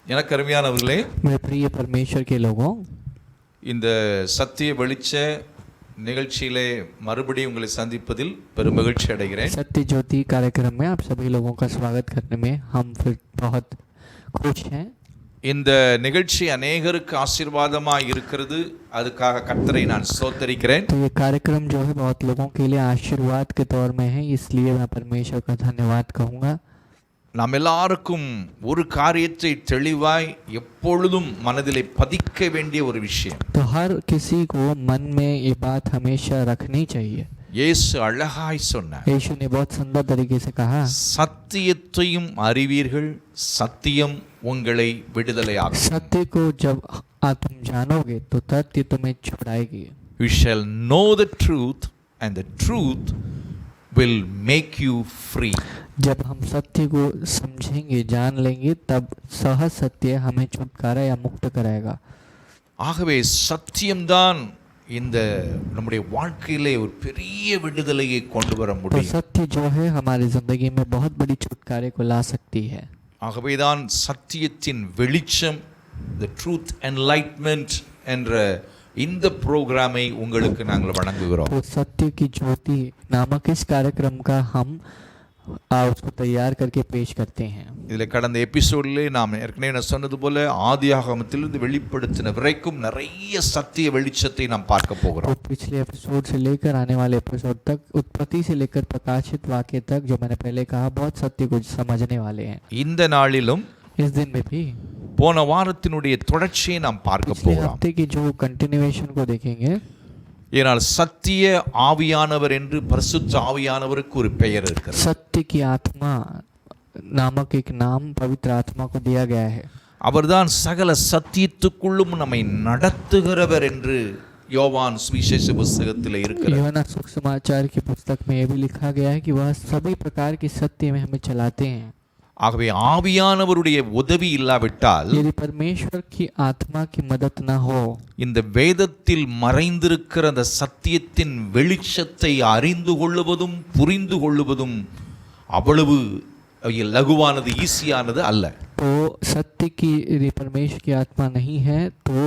எனக்கு அருமையானவர்களே, मेरे प्रिय परमेश्वर के लोगों, இந்த சத்திய வெளிச்ச நிகழ்ச்சியிலே மறுபடியும் உங்களை சந்திப்பதில் பெரும் மகிழ்ச்சி அடைகிறேன். सत्य ज्योति कार्यक्रम में आप सभी लोगों का स्वागत करने में हम फिर बहुत खुश हैं। இந்த நிகழ்ச்சி அநேகருக்கு ஆசீர்வாதமாய் இருக்கிறது. அதுக்காக கர்த்தரை நான் ஸ்தோத்திரிக்கிறேன். तो ये कार्यक्रम जो है बहुत लोगों के लिए आशीर्वाद के तौर में है, इसलिए मैं परमेश्वर का धन्यवाद कहूँगा। நாம் எல்லாருக்கும் ஒரு காரியத்தை தெளிவாய் எப்பொழுதும் மனதிலே பதிக்க வேண்டிய ஒரு விஷயம். तो हर किसी को मन में ये बात हमेशा रखनी चाहिए। இயேசு அழகாய் சொன்னார், यीशु ने बहुत सुंदर तरीके से कहा, சத்தியத்தையும் அறிவீர்கள், சத்தியம் உங்களை விடுதலையாக்கும். सत्य को जब आप तुम जानोगे तो सत्य तुम्हें छुड़ाएगी। You shall know the truth and the truth will make you free. जब हम सत्य को समझेंगे, जान लेंगे, तब सहज सत्य हमें छुटकारा या मुक्त कराएगा। ஆகவே சத்தியம்தான் இந்த நம்முடைய வாழ்க்கையிலே ஒரு பெரிய விடுதலையை கொண்டு வர तो முடியும். सत्य जो है हमारी जिंदगी में बहुत बड़ी छुटकारे को ला सकती है। ஆகவேதான் சத்தியத்தின் வெளிச்சம், the truth enlightenment என்ற இந்த புரோகிராமை உங்களுக்கு நாங்கள் வழங்குகிறோம். तो सत्य की ज्योति नामक इस कार्यक्रम का हम उसको तैयार करके पेश करते हैं। இதில் கடந்த எபிசோடிலே நாம் ஏற்கனவே நான் சொன்னது போல ஆதியாகமத்திலிருந்து வெளிப்படுத்தின வரைக்கும் நிறைய சத்திய வெளிச்சத்தை நாம் பார்க்க तो போகிறோம். पिछले एपिसोड से लेकर आने वाले एपिसोड तक, उत्पत्ति से लेकर प्रकाशित वाक्य तक, जो मैंने पहले कहा, बहुत सत्य को समझने वाले हैं। இந்த நாளிலும் इस दिन में भी போன வாரத்தினுடைய தொடர்ச்சியை நாம் பார்க்க पिछले போகிறோம். हफ्ते की जो कंटिन्यूएशन को देखेंगे। ஏனால் சத்திய ஆவியானவர் என்று பரிசுத்த ஆவியானவருக்கு ஒரு பெயர் இருக்கிறது. सत्य की आत्मा नामक एक नाम पवित्र आत्मा को दिया गया है। அவர்தான் சகல சத்தியத்துக்குள்ளும் நம்மை நடத்துகிறவர் என்று யோவான் சுவிசேஷ புத்தகத்தில் இருக்கிறார். यूहन्ना सुसमाचार की पुस्तक में यह भी लिखा गया है कि वह सभी प्रकार के सत्य में हमें चलाते हैं। ஆகவே ஆவியானவருடைய உதவி இல்லாவிட்டால், यदि परमेश्वर की आत्मा की मदद न हो, இந்த வேதத்தில் மறைந்திருக்கிற அந்த சத்தியத்தின் வெளிச்சத்தை அறிந்து கொள்ளுவதும் புரிந்து கொள்ளுவதும் அவ்வளவு லகுவானது, ஈஸியானது அல்ல. तो सत्य की यदि परमेश्वर की आत्मा नहीं है तो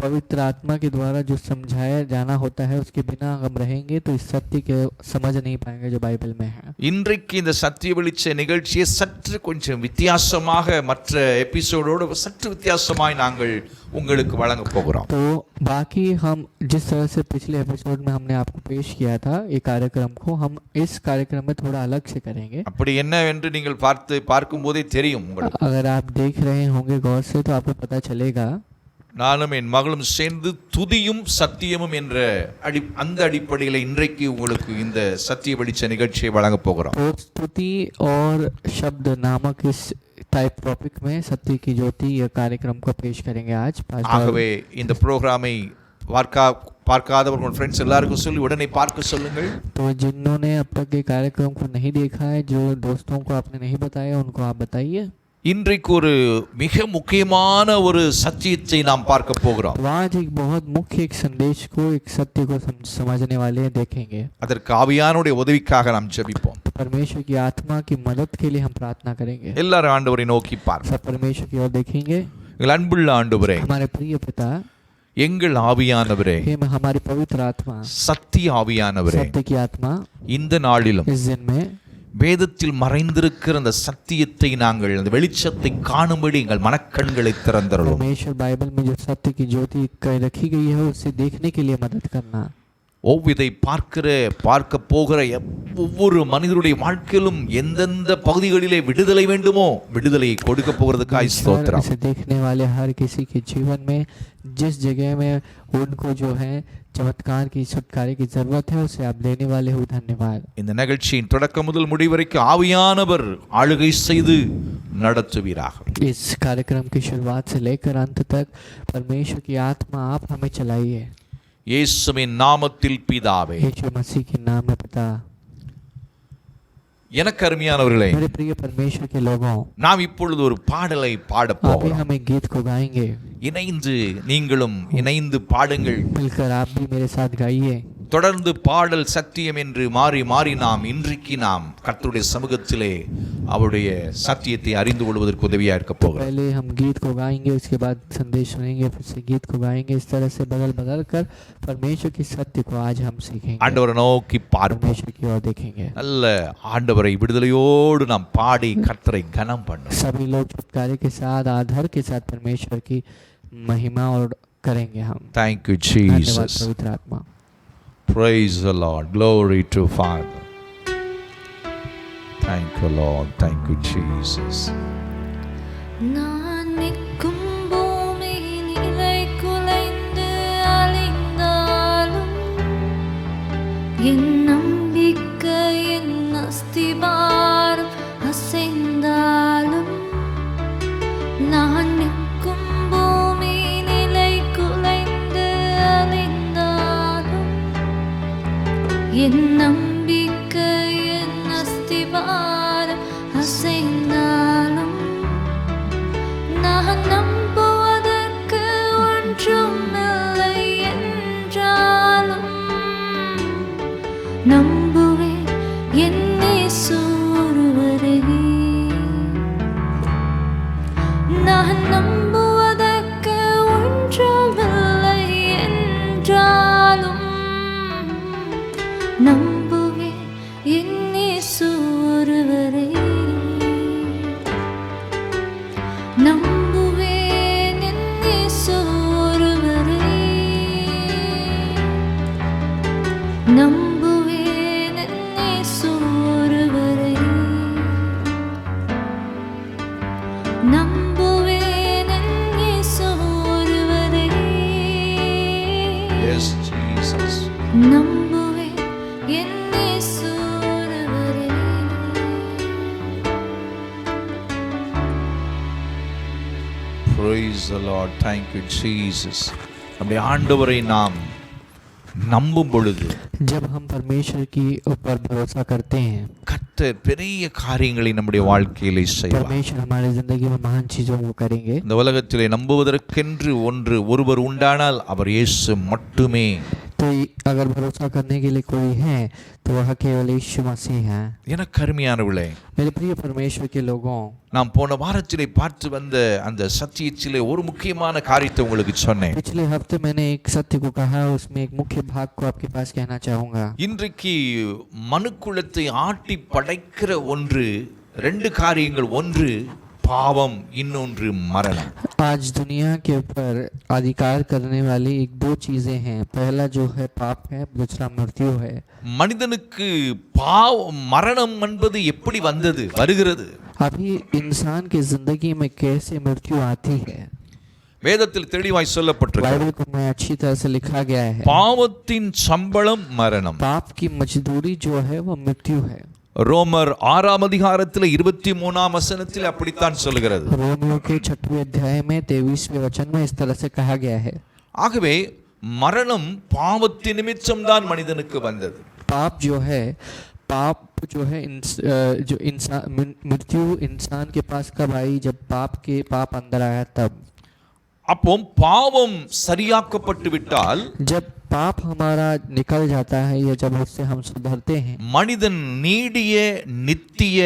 पवित्र आत्मा के द्वारा जो समझाया जाना होता है, उसके बिना हम रहेंगे तो इस सत्य के समझ नहीं पाएंगे जो बाइबल में है। இன்றைக்கு இந்த சத்திய வெளிச்ச நிகழ்ச்சியை சற்று கொஞ்சம் வித்தியாசமாக, மற்ற எபிசோடோடு சற்று வித்தியாசமாய் நாங்கள் உங்களுக்கு வழங்க போகிறோம். तो बाकी हम जिस तरह से पिछले एपिसोड में हमने आपको पेश किया था ये कार्यक्रम को, हम इस कार्यक्रम में थोड़ा अलग से करेंगे। அப்படி என்னவென்று நீங்கள் பார்க்கும் போதே தெரியும் உங்களுக்கு. अगर आप देख रहे होंगे गौर से तो आपको पता चलेगा। நானும் என் மகளும் சேர்ந்து துதியும் சத்தியமும் என்ற அந்த அடிப்படையில் இன்றைக்கு உங்களுக்கு இந்த சத்திய வெளிச்ச நிகழ்ச்சியை வழங்க போகிறோம். तो स्तुति और शब्द नामक इस टाइप टॉपिक में सत्य की ज्योति यह कार्यक्रम को पेश करेंगे आज। ஆகவே இந்த ப்ரோக்ராமை பார்க்காதவர்கள் ஃப்ரெண்ட்ஸ் எல்லாருக்கும் சொல்லி உடனே பார்க்க சொல்லுங்கள். तो जिन्होंने अब तक ये कार्यक्रम को नहीं देखा है, जो दोस्तों को आपने नहीं बताया, उनको आप बताइए। இன்றைக்கு ஒரு மிக முக்கியமான ஒரு சத்தியத்தை நாம் பார்க்க போகிறோம். तो आज एक बहुत मुख्य एक संदेश को, एक सत्य को समझने वाले देखेंगे। அதற்கு ஆவியானுடைய உதவிக்காக நாம் ஜெபிப்போம். तो परमेश्वर की आत्मा की मदद के लिए हम प्रार्थना करेंगे। எல்லாரும் ஆண்டவரை நோக்கி பார்ப்போம். सब परमेश्वर की ओर देखेंगे। எங்கள் அன்புள்ள ஆண்டவரே, हमारे प्रिय पिता, எங்கள் ஆவியானவரே, हे हमारी पवित्र आत्मा, சத்திய ஆவியானவரே, सत्य की आत्मा, இந்த நாளிலும் इस दिन में வேதத்தில் மறைந்திருக்கிற அந்த சத்தியத்தை நாங்கள், அந்த வெளிச்சத்தை காணும்படி எங்கள் மனக்கண்களை திறந்தருளும். परमेश्वर बाइबल में जो सत्य की ज्योति रखी गई है उसे देखने के लिए मदद करना। இதை பார்க்க போகிற ஒவ்வொரு மனிதனுடைய வாழ்க்கையிலும் எந்தெந்த பகுதிகளிலே விடுதலை வேண்டுமோ விடுதலையை கொடுக்க போகிறதுக்காக ஸ்தோத்திரம். इसे देखने वाले हर किसी के जीवन में जिस जगह में उनको जो है चमत्कार की, छुटकारे की जरूरत है, उसे आप लेने वाले हो। धन्यवाद। இந்த நிகழ்ச்சியின் தொடக்கம் முதல் முடிவரைக்கும் ஆவியானவர் ஆளுகை செய்து நடத்துவீராக. इस कार्यक्रम की शुरुआत से लेकर अंत तक परमेश्वर की आत्मा आप हमें चलाइए। இயேசுவின் நாமத்தில் பிதாவே. यीशु मसीह के नाम में पिता। எனக்கு அருமையானவர்களே, मेरे प्रिय परमेश्वर के लोगों, நாம் இப்பொழுது ஒரு பாடலை பாட अभी போகிறோம். हम एक गीत को गाएंगे। இணைந்து நீங்களும் இணைந்து பாடுங்கள். मिलकर आप भी मेरे साथ गाइए। தொடர்ந்து பாடல் சத்தியம் என்று மாறி மாறி இன்றைக்கு நாம் கர்த்தருடைய சமூகத்திலே அவருடைய சத்தியத்தை அறிந்து கொள்வதற்கு உதவியா இருக்க போகிறோம். पहले हम गीत को गाएंगे, उसके बाद संदेश सुनेंगे, फिर से गीत को गाएंगे. इस तरह से बदल बदल कर परमेश्वर की सत्य को आज हम सीखेंगे, ஆண்டவரை நோக்கி பார்ப்போம். परमेश्वर की ओर देखेंगे. நல்ல ஆண்டவரை விடுதலையோடு நாம் பாடி கர்த்தரை கனம் பண்ணுவோம். सभी लोग छुटकारे के साथ, आधार के साथ परमेश्वर की महिमा और करेंगे हम. Thank you धन्यवाद Jesus. पवित्र आत्मा. Praise the Lord. Glory to Father. Thank you Lord. Thank you Jesus. நான் நிற்கும் பூமி நிலை குலைந்து அழிந்தாலும் என் நம்பிக்கை என் அஸ்திபாரம் அசைந்தாலும் நான் நிற்கும் பூமி நிலை குலைந்து அழிந்தாலும் என் நம்பிக்கை என் அஸ்திபாரம் அசைந்தாலும் நான் நம்புவதற்கு ஒன்றுமில்லை என்றாலும் நம்புவேன் என் இயேசு ஒருவரே. நான் நம்புவதற்கு ஒன்றுமில்லை என்றாலும் நம்புவேன் என் இயேசு ஒருவரே. நம்புவேன் என் இயேசு ஒருவரே. நம்புவேன் என் இயேசு ஒருவரே. நம்புவேன் என் இயேசு ஒருவரே. Yes Jesus. நம்புவேன் என் இயேசு ஒருவரே. Praise the Lord. Thank you Jesus. நம்முடைய ஆண்டவரை நாம் நம்பும் பொழுது जब हम परमेश्वर की ऊपर भरोसा करते हैं, கர்த்தர் பெரிய காரியங்களை நம்முடைய வாழ்க்கையிலே செய்வார். परमेश्वर हमारी जिंदगी में महान चीजों को करेंगे. இந்த உலகத்திலே நம்புவதற்கென்று ஒருவர் உண்டானால் அவர் இயேசு மட்டுமே. तो अगर भरोसा करने के लिए कोई है तो वह केवल यीशु मसीह है. எனக்கு அருமையானவர்களே, मेरे प्रिय परमेश्वर के लोगों, நாம் போன வாரத்திலே பார்த்து வந்த அந்த சத்தியத்திலே ஒரு முக்கியமான காரியத்தை உங்களுக்கு சொன்னேன். पिछले हफ्ते मैंने एक सत्य को कहा, उसमें एक मुख्य भाग को आपके पास कहना चाहूंगा. இன்றைக்கு மனுக்குலத்தை ஆட்டி படைக்கிற ரெண்டு காரியங்கள், ஒன்று பாவம், இன்னொன்று மரணம். आज दुनिया के ऊपर अधिकार करने वाली एक दो चीजें हैं. पहला जो है पाप है, दूसरा मृत्यु है. மனிதனுக்கு மரணம் என்பது எப்படி வருகிறது? अभी इंसान की जिंदगी में कैसे मृत्यु आती है, வேதத்தில் தெளிவாய் சொல்லப்பட்டிருக்கிறது. बाइबल को में अच्छी तरह से लिखा गया है. பாவத்தின் சம்பளம் மரணம். पाप की मजदूरी जो है वो मृत्यु है. ரோமர் 6 அதிகாரத்தில் 23 வசனத்தில் அப்படித்தான் சொல்கிறது. रोमियो के 6वें अध्याय में 23वें वचन में इस तरह से कहा गया है. ஆகவே மரணம் பாவத்தின் நிமித்தம் தான் மனிதனுக்கு வந்தது. पाप जो है जो इंसान, मृत्यु इंसान के पास कब आई? जब पाप अंदर आया तब. அப்போ பாவம் சரியாக்கப்பட்டு விட்டால், जब पाप हमारा निकल जाता है या जब उससे हम सुधरते हैं, மனிதன் நீடிய நித்திய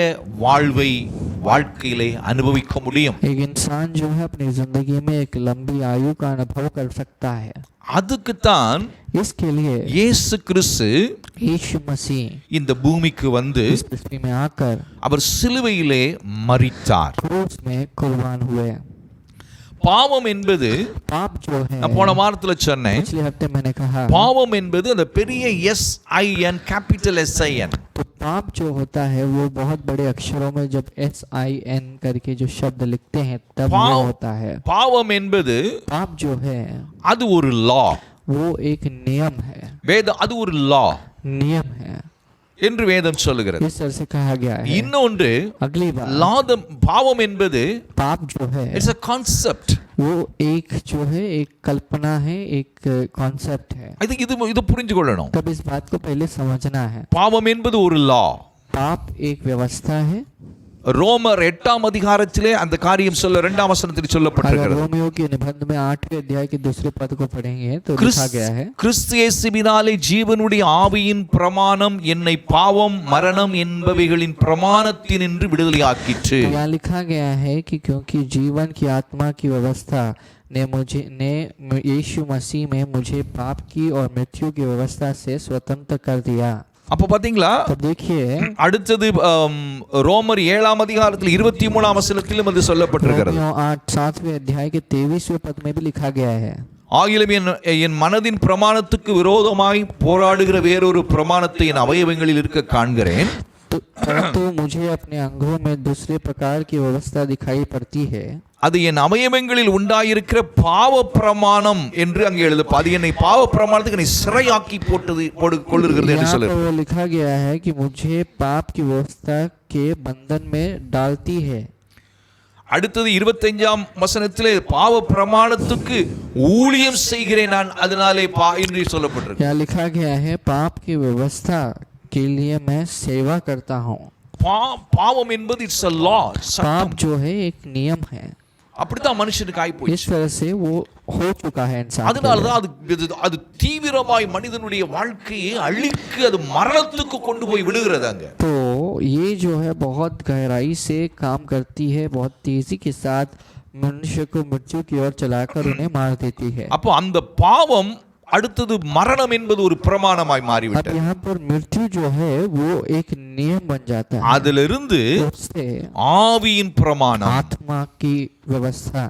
வாழ்க்கையிலே அனுபவிக்க முடியும். एक इंसान जो है अपनी जिंदगी में एक लंबी आयु का अनुभव कर सकता है. அதுக்குத்தான் इसके लिए இயேசு கிறிஸ்து यीशु मसीह இந்த பூமிக்கு வந்து इस पृथ्वी में आकर அவர் சிலுவையிலே மரித்தார். क्रूस में कुर्बान हुए. பாவம் என்பது, पाप जो है, நான் போன வாரத்துல சொன்னேன், पिछले हफ्ते मैंने कहा, பாவம் என்பது அந்த பெரிய SIN, கேபிட்டல் SIN. तो पाप जो होता है वो बहुत बड़े अक्षरों में जब SIN करके जो शब्द लिखते हैं तब वो होता है. பாவம் என்பது, पाप जो है அது ஒரு லா, वो एक नियम है. அது ஒரு லா नियम है என்று வேதம் சொல்லுகிறது. इस तरह से कहा गया है. இன்னொன்று, अगली बात, பாவம் என்பது पाप जो है इट्स अ कांसेप्ट. वो एक जो है एक कल्पना है, एक कॉन्सेप्ट है. இது புரிஞ்சு கொள்ளணும். तब इस बात को पहले समझना है. பாவம் என்பது ஒரு லா, पाप एक व्यवस्था है, ரோமர் 8ஆம் அதிகாரத்திலே அந்த காரியம் சொல்ல 2ஆம் வசனத்தில் अगर சொல்லப்பட்டிருக்கிறது. रोमियो के निबंध में 8वें अध्याय के दूसरे पद को पढ़ेंगे तो लिखा गया है, கிறிஸ்து இயேசுவினாலே ஜீவனுடைய ஆவியின் பிரமாணம் என்னை பாவம் மரணம் என்பவைகளின் பிரமாணத்தினின்று விடுதலையாக்கிற்று. तो यहाँ लिखा गया है कि क्योंकि जीवन की आत्मा की व्यवस्था ने यीशु मसीह में मुझे पाप की और मृत्यु की व्यवस्था से स्वतंत्र कर दिया। அப்ப பாத்தீங்களா, तब देखिए அடுத்தது ரோமர் 7ஆம் அதிகாரத்தில் 23ஆம் வசனத்திலும் அது சொல்லப்பட்டிருக்கிறது. रोमियो 7वें अध्याय के 23वें पद में भी लिखा गया है, ஆகிலும் என் மனதின் பிரமாணத்துக்கு விரோதமாய் போராடுகிற வேறொரு பிரமாணத்தை என் அவயவங்களில் இருக்க காண்கிறேன். परंतु मुझे अपने अंगों में दूसरे प्रकार की व्यवस्था दिखाई पड़ती है। அது என் அவயவங்களில் உண்டாயிருக்கிற பாவ பிரமாணம் என்று அங்கே எழுதப்பா, அது என்னை பாவ பிரமாணத்துக்கு என்னை சிறையாக்கி கொள்ளுகிறது என்று यहाँ சொல்லு. पर वो लिखा गया है कि मुझे पाप की व्यवस्था के बंधन में डालती है। அடுத்தது 25ஆம் வசனத்திலே பாவ பிரமாணத்துக்கு ஊழியம் செய்கிறேன் நான், அதனாலே என்று சொல்லப்பட்டிருக்கு. यहाँ लिखा गया है पाप की व्यवस्था के लिए मैं सेवा करता हूँ। பாவம் என்பது இட்ஸ் a law. पाप जो है एक नियम है, அப்படித்தான் மனுஷனுக்கு ஆகி इस போயிடுச்சு. तरह से वो हो चुका है इंसान के लिए। அதனாலதான் அது தீவிரமாய் மனிதனுடைய வாழ்க்கையை அழிக்கு, அது மரணத்துக்கு கொண்டு போய் விடுகிறது அங்க. तो ये जो है बहुत गहराई से काम करती है, बहुत तेजी के साथ मनुष्य को मृत्यु की ओर चलाकर उन्हें मार देती है। அப்போ அந்த பாவம் அடுத்தது மரணம் என்பது ஒரு பிரமாணமாய் अब மாறிவிட்டது. यहाँ पर मृत्यु जो है वो एक नियम बन जाता है, அதிலிருந்து उससे ஆவியின் பிரமாணம். आत्मा की व्यवस्था।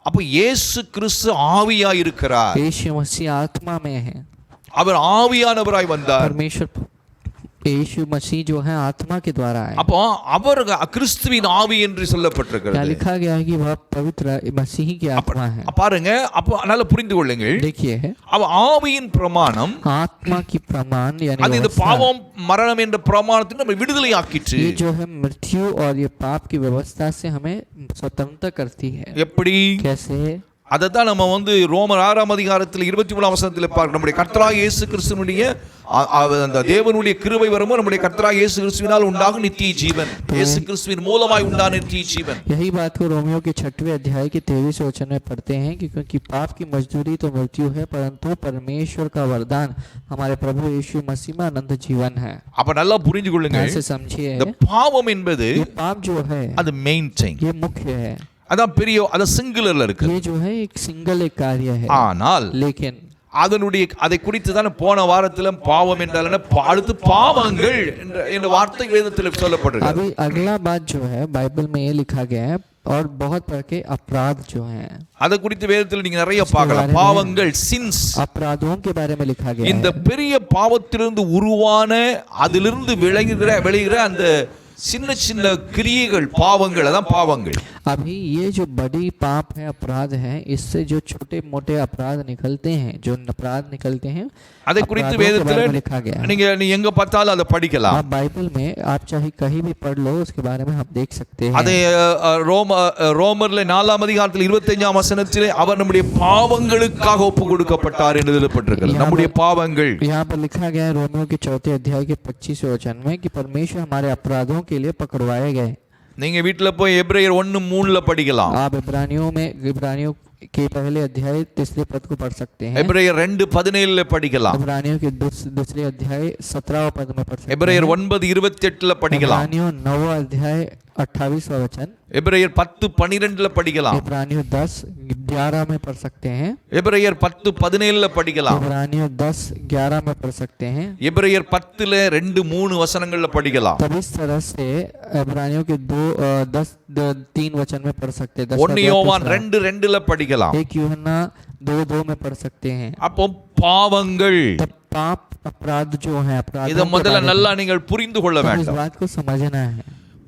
அப்போ இயேசு கிறிஸ்து ஆவியாய் இருக்கிறார், यीशु मसीह आत्मा में है, அவர் ஆவியானவராய் வந்தார். परमेश्वर यीशु मसीह जो है आत्मा के द्वारा आए। அப்போ அவர் கிறிஸ்துவின் ஆவி என்று क्या சொல்லப்பட்டிருக்கிறது. लिखा गया है कि वह पवित्र मसीह की आत्मा है। பாருங்க, அப்போ அதனால புரிந்து கொள்ளுங்கள், देखिए அவ ஆவியின் பிரமாணம் आत्मा की प्रमाण यानी அது இந்த व्यवस्था, பாவம் மரணம் என்ற பிரமாணத்தை நம்ம விடுதலை ஆக்கிற்று. ये जो है मृत्यु और ये पाप की व्यवस्था से हमें स्वतंत्र करती है। எப்படி? कैसे? அதைத்தான் நம்ம ரோமர் 6ஆம் அதிகாரத்தில் 23ஆம் வசனத்தில் பார்க்கிறோம். நம்முடைய கர்த்தராகிய இயேசு கிறிஸ்துவினுடைய அந்த தேவனுடைய கிருபை வருமோ நம்முடைய கர்த்தராகிய இயேசு கிறிஸ்துவினால் உண்டாகும் நித்திய ஜீவன், இயேசு கிறிஸ்துவின் மூலமாய் உண்டான நித்திய ஜீவன். यही बात को रोमियो के 6वें अध्याय के 23वें वचन में पढ़ते हैं कि क्योंकि पाप की मजदूरी तो मृत्यु है, परंतु परमेश्वर का वरदान हमारे प्रभु यीशु मसीह में अनंत जीवन है। அப்ப நல்லா புரிஞ்சு கொள்ளுங்க, ऐसे समझिए இந்த பாவம் என்பது ये पाप जो है அது மெயின் திங், ये मुख्य है, அதான் பெரிய, அது சிங்குலர்ல இருக்கு. ये जो है एक सिंगल एक कार्य है। ஆனால் लेकिन அதை குறித்து தான் போன வாரத்தில் பாவம் என்றால் என்ன, அடுத்து பாவங்கள் என்ற வார்த்தை வேதத்தில் சொல்லப்பட்டிருக்கு. अभी अगला बात जो है बाइबल में ये लिखा गया है और बहुत तरह के अपराध जो हैं, அதை குறித்து வேதத்தில் நீங்க நிறைய பார்க்கலாம். பாவங்கள், சின்ஸ், अपराधों के बारे में लिखा गया இந்த है। பெரிய பாவத்திலிருந்து உருவான, அதிலிருந்து விளைகிற அந்த சின்ன சின்ன கிரியைகள், பாவங்கள், அதான் பாவங்கள். अभी ये जो बड़ी पाप है, अपराध है, इससे जो छोटे मोटे अपराध निकलते हैं, जो अपराध निकलते हैं, அதை குறித்து अपराधों के बारे में வேதத்தில் लिखा गया है। நீங்க எங்க பார்த்தாலும் அதை படிக்கலாம். आप बाइबल में आप चाहे कहीं भी पढ़ लो, उसके बारे में हम देख सकते हैं। அதை ரோமர்ல 4ஆம் அதிகாரத்தில் 25ஆம் வசனத்திலே அவர் நம்முடைய பாவங்களுக்காக ஒப்பு கொடுக்கப்பட்டார் என்று எழுதப்பட்டிருக்கிறது. நம்முடைய பாவங்கள். यहाँ पर लिखा गया है रोमियो के 4 अध्याय के 25वें वचन में कि परमेश्वर हमारे अपराधों के लिए पकड़वाए गए। நீங்க வீட்டுல போய் எபிரேயர் 1:3 படிக்கலாம். आप इब्रानियों के पहले अध्याय 3 पद को पढ़ सकते हैं। எபிரேயர் 2:17 படிக்கலாம். इब्रानियों के दूसरे अध्याय 17वें पद में पढ़ सकते हैं। எபிரேயர் 9:28 படிக்கலாம். इब्रानियों 9वां अध्याय 28वां वचन। எபிரேயர் 10:12 படிக்கலாம். इब्रानियों 10:11 में पढ़ सकते हैं। எபிரேயர் 10:17 படிக்கலாம். इब्रानियों 10:11 में पढ़ सकते हैं। எபிரேயர் 10:2-3 வசனங்கள்ல படிக்கலாம். तब इस तरह से इब्रानियों के 3 वचन में पढ़ सकते हैं। 1 யோவான் 2:2 படிக்கலாம். 1 यूहन्ना 2:2 में पढ़ सकते हैं। அப்போ பாவங்கள், तब पाप अपराध जो है, अपराध இத முதல்ல நல்லா நீங்கள் புரிந்து கொள்ள इस வேண்டும். बात को समझना है।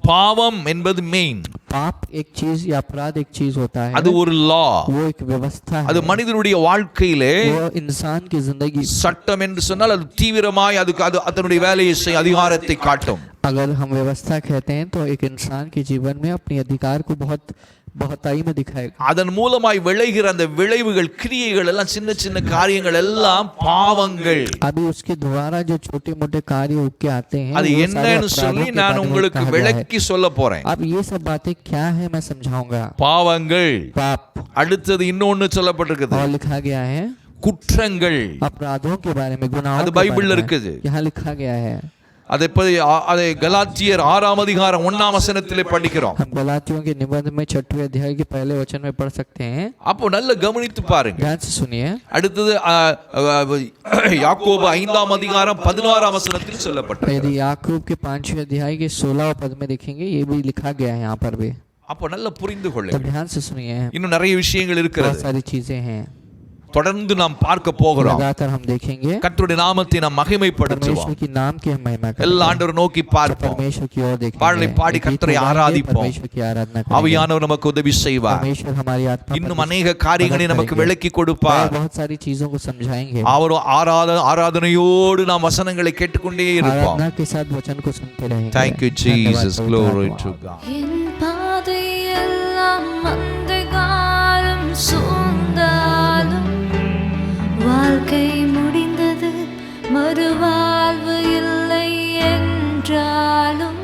பாவம் என்பது மெயின், पाप एक चीज या अपराध एक चीज होता है, அது ஒரு லா, वो एक व्यवस्था है। அது மனிதனுடைய வாழ்க்கையிலே वो इंसान की जिंदगी, சட்டம் என்று சொன்னால் அது தீவிரமாய் அதுக்கு அதனுடைய வேலையை செய்ய அதிகாரத்தை காட்டும். अगर हम व्यवस्था कहते हैं तो एक इंसान के जीवन में अपने अधिकार को बहुत बहुताई में दिखाएगा। அதன் மூலமாய் விளைகிற அந்த விளைவுகள் கிரியைகள் எல்லாம் சின்ன சின்ன காரியங்கள் எல்லாம் பாவங்கள். अभी उसके द्वारा जो छोटे मोटे कार्य उठ के आते हैं அது वो सारे என்னன்னு अपराधों சொல்லி के நான் बारे में உங்களுக்கு कहा गया है। விளக்கி சொல்ல போறேன். अब ये सब बातें क्या है मैं समझाऊंगा। பாவங்கள், पाप, அடுத்தது இன்னொன்னு சொல்லப்பட்டிருக்குது और लिखा गया है குற்றங்கள். अपराधों के बारे में, गुनाहों அது के बारे பைபிள்ல में இருக்குது. यहाँ लिखा गया है। அதை கலாத்தியர் 6ஆம் அதிகாரம் 1ஆம் வசனத்திலே படிக்கிறோம். हम गलातियों के निबंध में 6वें अध्याय के पहले वचन में पढ़ सकते हैं। அப்போ நல்ல கவனித்து பாருங்க. ध्यान से सुनिए। அடுத்தது யாக்கோபு 5ஆம் அதிகாரம் 16ஆம் வசனத்தில் சொல்லப்பட்டது. यदि याकूब के 5वें अध्याय के 16वें पद में देखेंगे ये भी लिखा गया है यहाँ पर भी। அப்போ நல்ல புரிந்து तो கொள்ளுங்க. ध्यान से सुनिए। இன்னும் நிறைய விஷயங்கள் बहुत இருக்கிறது. सारी चीजें हैं, தொடர்ந்து நாம் பார்க்க போகிறோம். लगातार हम देखेंगे। கர்த்தருடைய நாமத்தை நாம் மகிமைப்படுத்துவோம். परमेश्वर की नाम की हम महिमा करेंगे। எல்லா ஆண்டவரை நோக்கி பார்ப்போம். परमेश्वर की ओर देखेंगे। பாடலை பாடி கர்த்தரை ஆராதிப்போம். परमेश्वर की आराधना करेंगे। ஆவியானவர் நமக்கு உதவி செய்வார். परमेश्वर हमारी आत्मा இன்னும் अनेக காரியங்களை நமக்கு விளக்கி கொடுப்பார். बहुत सारी चीजों को समझाएंगे। அவர் ஆராதனையோடு நாம் வசனங்களை கேட்டுக்கொண்டே இருப்போம். आराधना के साथ वचन को सुनते रहेंगे। Thank you Jesus, glory to God. என் பாதையெல்லாம் அந்தகாரம் சூழ்ந்தாலும் வாழ்க்கை முடிந்தது மறுவாழ்வு இல்லை என்றாலும்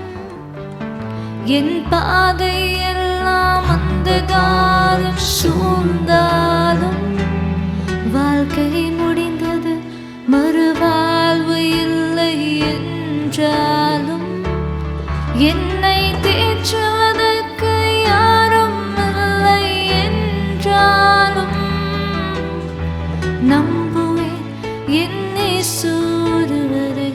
என் பாதையெல்லாம் அந்தகாரம் சூழ்ந்தாலும் வாழ்க்கை முடிந்தது மறுவாழ்வு இல்லை என்றாலும் என்னை தேற்றுவதற்கு யாரும் இல்லை என்றாலும் நம்புவேன் என் இயேசு ஒருவரை.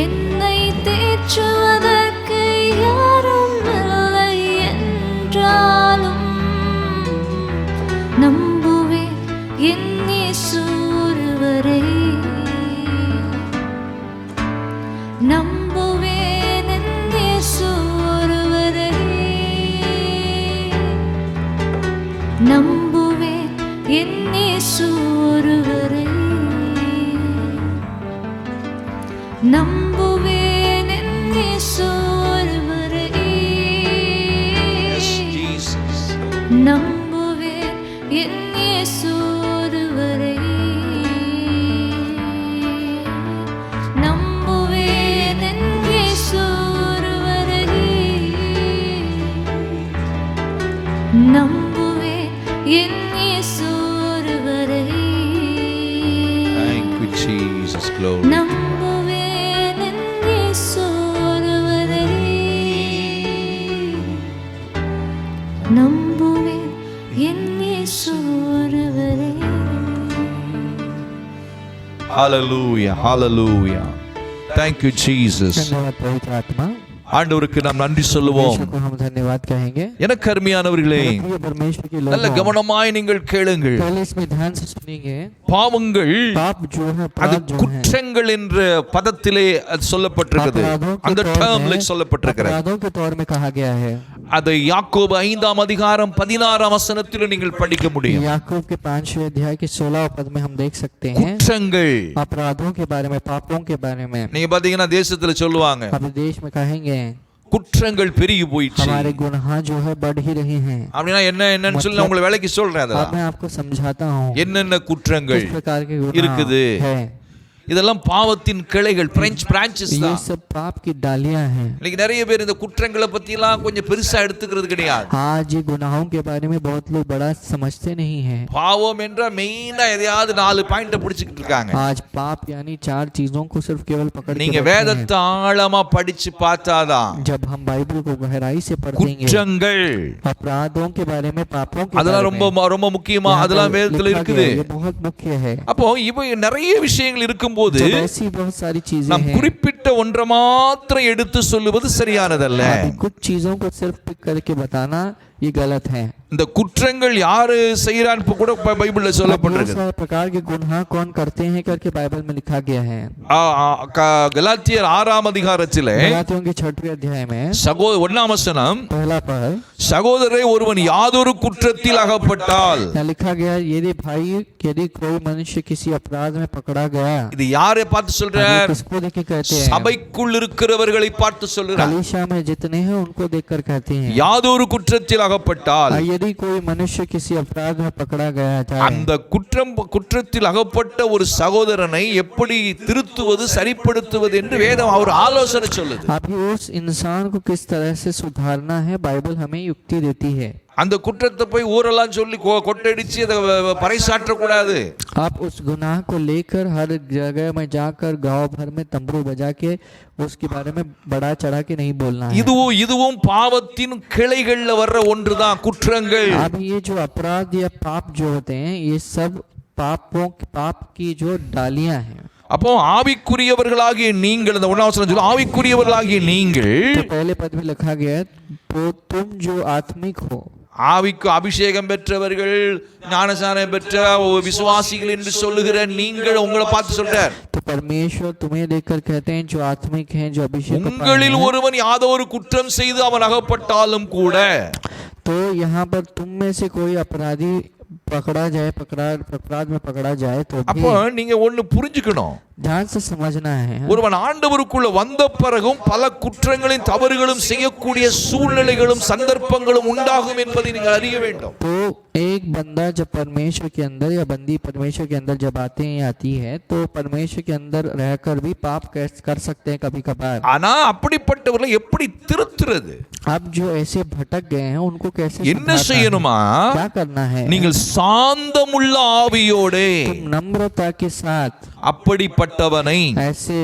என்னை தேற்றுவதற்கு யாரும் இல்லை என்றாலும் நம்புவேன் என் இயேசு ஒருவரை. நம்புவேன் என் இயேசு ஒருவரை. நம்புவேன் என் இயேசு ஒருவரை. நம்புவேன் என் இயேசு ஒருவரை. நம்புவேன் என் இயேசு ஒருவரை. நம்புவேன் என் இயேசு ஒருவரை. நம்புவேன் என் இயேசு ஒருவரை. Thank you Jesus, glory. நம்புவேன் என் இயேசு ஒருவரை. நம்புவேன் என் இயேசு ஒருவரை. Hallelujah, hallelujah. Thank you Jesus. धन्यवाद पवित्र आत्मा। ஆண்டவருக்கு நாம் நன்றி சொல்லுவோம். परमेश्वर को हम धन्यवाद कहेंगे। எனக்கு அருமையானவர்களே, प्रिय परमेश्वर के நல்ல लोग, கவனமாய் நீங்கள் கேளுங்கள். पहले इसमें ध्यान से सुनेंगे। பாவங்கள் पाप जो है, அது अपराध जो है, குற்றங்கள் என்ற பதத்திலே அது சொல்லப்பட்டிருக்கிறது. अपराधों के அந்த तौर டேர்ம்ல में, சொல்லப்பட்டிருக்கிறது. अपराधों के तौर में कहा गया है। அதை யாக்கோபு 5ஆம் அதிகாரம் 16ஆம் வசனத்தில் நீங்கள் படிக்க முடியும். याकूब के 5वें अध्याय के 16वें पद में हम देख सकते हैं குற்றங்கள். अपराधों के बारे में, पापों के बारे में। நீங்க பாத்தீங்கன்னா தேசத்துல சொல்லுவாங்க, अपने देश में कहेंगे குற்றங்கள் பெருகி போயிடுச்சு. हमारे गुनाह जो है बढ़ ही रहे हैं। அப்படின்னா என்னன்னு சொல்லி நான் உங்களுக்கு விளக்கி சொல்றேன். अब அதெல்லாம் मैं आपको समझाता हूँ என்னென்ன குற்றங்கள் किस प्रकार के இருக்குது. गुनाह है। இதெல்லாம் பாவத்தின் கிளைகள், பிரான்ச்சஸ் ये தான். सब पाप की डालियां हैं। இன்னைக்கு நிறைய பேர் இந்த குற்றங்களை பத்தி எல்லாம் கொஞ்சம் பெருசா எடுத்துக்கிறது கிடையாது. आज ये गुनाहों के बारे में बहुत लोग बड़ा समझते नहीं हैं। பாவம் என்ற மெயினா எதையாவது 4 பாயிண்ட பிடிச்சிட்டு இருக்காங்க. आज पाप यानी 4 चीजों को सिर्फ केवल पकड़ के நீங்க बैठे हैं। வேதத்தை ஆழமா படிச்சு பார்த்தாதான் जब हम बाइबल को गहराई से पढ़ेंगे குற்றங்கள் अपराधों के बारे में, पापों के அதெல்லாம் बारे में, ரொம்ப ரொம்ப முக்கியமா यहाँ पर அதெல்லாம் வேதத்துல लिखा இருக்குது. गया है, ये बहुत मुख्य है। அப்போ இவை நிறைய விஷயங்கள் இருக்கும்போது जब ऐसी बहुत सारी चीजें நாம் हैं, குறிப்பிட்ட ஒன்றை மாத்திரம் எடுத்து சொல்லுவது சரியானதல்ல. अभी कुछ चीजों को सिर्फ पिक करके बताना ये गलत है। இந்த குற்றங்கள் யாரு செய்யறான்னு கூட பைபிள்ல बहुत சொல்லப்பட்டிருக்கு. सारे प्रकार के गुनाह कौन करते हैं करके बाइबल में लिखा गया है। கலாத்தியர் 6ஆம் அதிகாரத்திலே गलातियों के 6वें अध्याय में 1ஆம் வசனம், पहला पद சகோதரரே ஒருவன் யாதொரு குற்றத்தில் அகப்பட்டால், यहाँ लिखा गया यदि भाई यदि कोई मनुष्य किसी अपराध में पकड़ा गया, இது யாரை பார்த்து சொல்றார்? किसको देख के कहते हैं? சபைக்குள் இருக்கிறவர்களை பார்த்து சொல்றார். कलीसिया में जितने हैं उनको देखकर कहते हैं யாதொரு குற்றத்தில் அகப்பட்டால், यदि कोई मनुष्य किसी अपराध में पकड़ा गया जाए, அந்த குற்றத்தில் அகப்பட்ட ஒரு சகோதரனை எப்படி திருத்துவது சரிப்படுத்துவது என்று வேதம் அவர் ஆலோசனை சொல்லுது. अभी उस इंसान को किस तरह से सुधारना है बाइबल हमें युक्ति देती है। அந்த குற்றத்தை போய் ஊரெல்லாம் சொல்லி கொட்டடிச்சு அதை பறைசாற்ற கூடாது. आप उस गुनाह को लेकर हर जगह में जाकर गांव भर में तंबू बजा के उसके बारे में बड़ा चढ़ा के नहीं बोलना है। இதுவும் பாவத்தின் கிளைகள்ல வர்ற ஒன்றுதான் குற்றங்கள். अब ये जो अपराध या पाप जो होते हैं ये सब पाप की जो डालियां हैं। அப்போ ஆவிக்குரியவர்களாகிய நீங்கள், இந்த 1ஆம் வசனம் சொல்லுது, ஆவிக்குரியவர்களாகிய நீங்கள், तो पहले पद में लिखा गया है तो तुम जो आत्मिक हो, ஆவிக்கு அபிஷேகம் பெற்றவர்கள், ஞானஸ்நானம் பெற்ற விசுவாசிகள் என்று சொல்லுகிற நீங்கள், உங்களை பார்த்து சொல்றார், तो परमेश्वर तुम्हें देखकर कहते हैं जो आत्मिक हैं जो अभिषेक पाए உங்களில் हैं। ஒருவன் யாதோ ஒரு குற்றம் செய்து அவன் அகப்பட்டாலும் கூட, तो यहाँ पर तुम में से कोई अपराधी पकड़ा जाए, अपराध में पकड़ा जाए तो அப்போ நீங்க ஒன்னு புரிஞ்சுக்கணும், ध्यान से समझना है। ஒருவன் ஆண்டவருக்குள்ள வந்த பிறகும் பல குற்றங்களையும் தவறுகளும் செய்யக்கூடிய சூழ்நிலைகளும் சந்தர்ப்பங்களும் உண்டாகும் என்பதை நீங்கள் அறிய வேண்டும். तो एक बंदा जब परमेश्वर के अंदर या बंदी परमेश्वर के अंदर जब आती है तो परमेश्वर के अंदर रहकर भी पाप कर सकते हैं कभी कभार। ஆனா அப்படிப்பட்டவர்களை எப்படி திருத்துறது? अब जो ऐसे भटक गए हैं उनको कैसे என்ன सुधारना है? செய்யணுமா? क्या करना है? நீங்கள் சாந்தமுள்ள ஆவியோடே तुम नम्रता के साथ அப்படிப்பட்டவனை ऐसे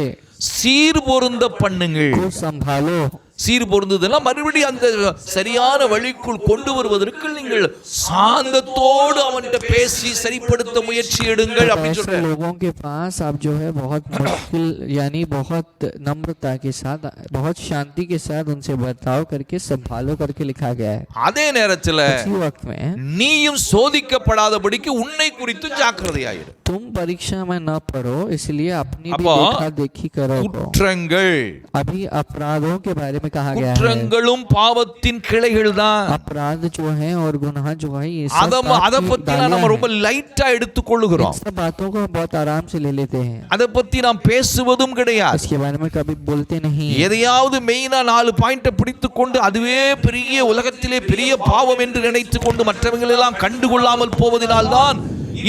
சீர் பொருந்த பண்ணுங்கள். को संभालो। சீர் பொருந்ததெல்லாம் மறுபடியும் அந்த சரியான வழிக்குள் கொண்டு வருவதற்கு நீங்கள் சாந்தத்தோடு அவன்கிட்ட பேசி சரிப்படுத்த முயற்சி எடுங்கள் அப்படின்னு ऐसे சொல்றாரு. लोगों के पास आप जो है बहुत मुश्किल यानी बहुत नम्रता के साथ बहुत शांति के साथ उनसे बर्ताव करके संभालो करके लिखा गया है। அதே நேரத்துல उसी वक्त में நீயும் சோதிக்கப்படாதபடிக்கு உன்னை குறித்து ஜாக்கிரதையாயிரு. तुम परीक्षा में न पढ़ो इसलिए अपनी भी அப்போ देखा देखी करो। குற்றங்கள், अभी अपराधों के बारे में कहा गया है। குற்றங்களும் பாவத்தின் கிளைகள் தான். अपराध जो है और गुनाह जो है ये सब அத पाप की பத்தி डालियां நம்ம हैं। ரொம்ப லைட்டா எடுத்துக்கொள்ளுகிறோம். इन सब बातों को हम बहुत आराम से ले लेते हैं, அத பத்தி நாம் பேசுவதும் கிடையாது. इसके बारे में कभी बोलते नहीं। எதையாவது மெயினா 4 பாயிண்ட பிடித்துக் கொண்டு அதுவே பெரிய உலகத்திலே பெரிய பாவம் என்று நினைத்துக் கொண்டு மற்றவர்கள் எல்லாம் கண்டுகொள்ளாமல் போவதினால்தான்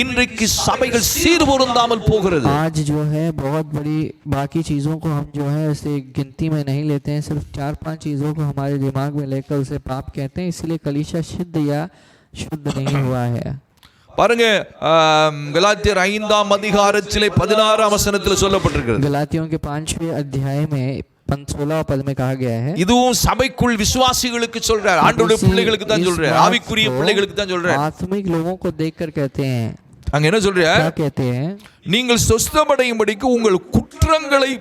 இன்றைக்கு சபைகள் சீர் பொருந்தாமல் போகிறது. आज जो है बहुत बड़ी बाकी चीज़ों को हम जो है ऐसे गिनती में नहीं लेते हैं, सिर्फ 4-5 चीज़ों को हमारे दिमाग में लेकर उसे पाप कहते हैं, इसलिए कलीसिया सिद्ध या शुद्ध नहीं हुआ है। பாருங்க, கலாத்தியர் 5ஆம் அதிகாரத்திலே 16ஆம் வசனத்தில் சொல்லப்பட்டிருக்கிறது. गलातियों के 5वें अध्याय में 16 पद में कहा गया है, இதுவும் சபைக்குள் விசுவாசிகளுக்கு சொல்றார், ஆண்டவருடைய பிள்ளைகளுக்கு தான் சொல்றார், ஆவிக்குரிய பிள்ளைகளுக்கு தான் சொல்றார். आत्मिक लोगों को देखकर कहते हैं, அங்க என்ன சொல்றார்? क्या कहते हैं? நீங்கள் சொஸ்தமடையும்படிக்கு உங்கள் குற்றங்களை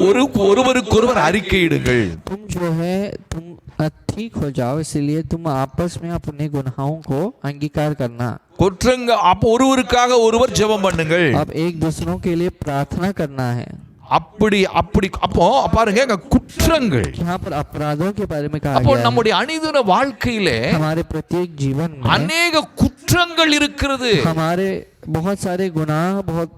ஒருவருக்கொருவர் அறிக்கையிடுங்கள். तुम जो है तुम ठीक हो जाओ इसलिए तुम आपस में अपने गुनाहों को अंगीकार करना। அப்ப ஒருவருக்காக ஒருவர் ஜெபம் பண்ணுங்கள். अब एक दूसरों के लिए प्रार्थना करना है। அப்படி அப்போ பாருங்க, குற்றங்கள், यहाँ पर अपराधों के बारे में कहा அப்போ गया है। நம்முடைய அனிதின வாழ்க்கையிலே हमारे प्रत्येक जीवन में अनेक குற்றங்கள் இருக்கிறது. हमारे बहुत सारे गुनाह बहुत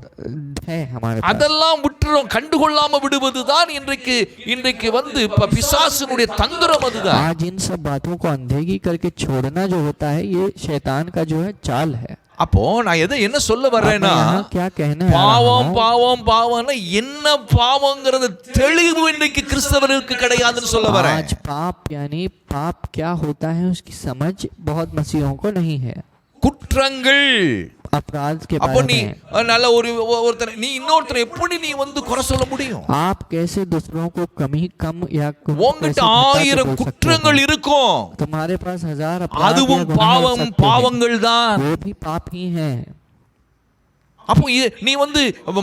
है हमारे पास। அதெல்லாம் விட்டுறோம், கண்டுகொள்ளாம விடுவதுதான் இன்றைக்கு வந்து பிசாசுனுடைய தந்திரம். அதுதான் आज इन सब बातों को अनदेखी करके छोड़ना जो होता है ये शैतान का जो है चाल है। அப்போ நான் என்ன சொல்ல வர்றேன்னா, यहाँ क्या कहना है? பாவம் பாவம் பாவம்னா என்ன பாவங்கிறது தெளிவு இன்றைக்கு கிறிஸ்தவர்களுக்கு கிடையாதுன்னு சொல்ல வரேன். आज पाप यानी पाप क्या होता है उसकी समझ बहुत मसीहों को नहीं है। குற்றங்கள், अपराध के அப்போ बारे நீ में நல்ல ஒருத்தனை நீ இன்னொருத்தனை எப்படி நீ வந்து குறை சொல்ல முடியும்? आप कैसे दूसरों को कम या உங்ககிட்ட 1000 குற்றங்கள் இருக்கும், तुम्हारे पास 1000 अपराध அதுவும் பாவங்கள் தான். वो भी पाप ही हैं। அப்போ நீ வந்து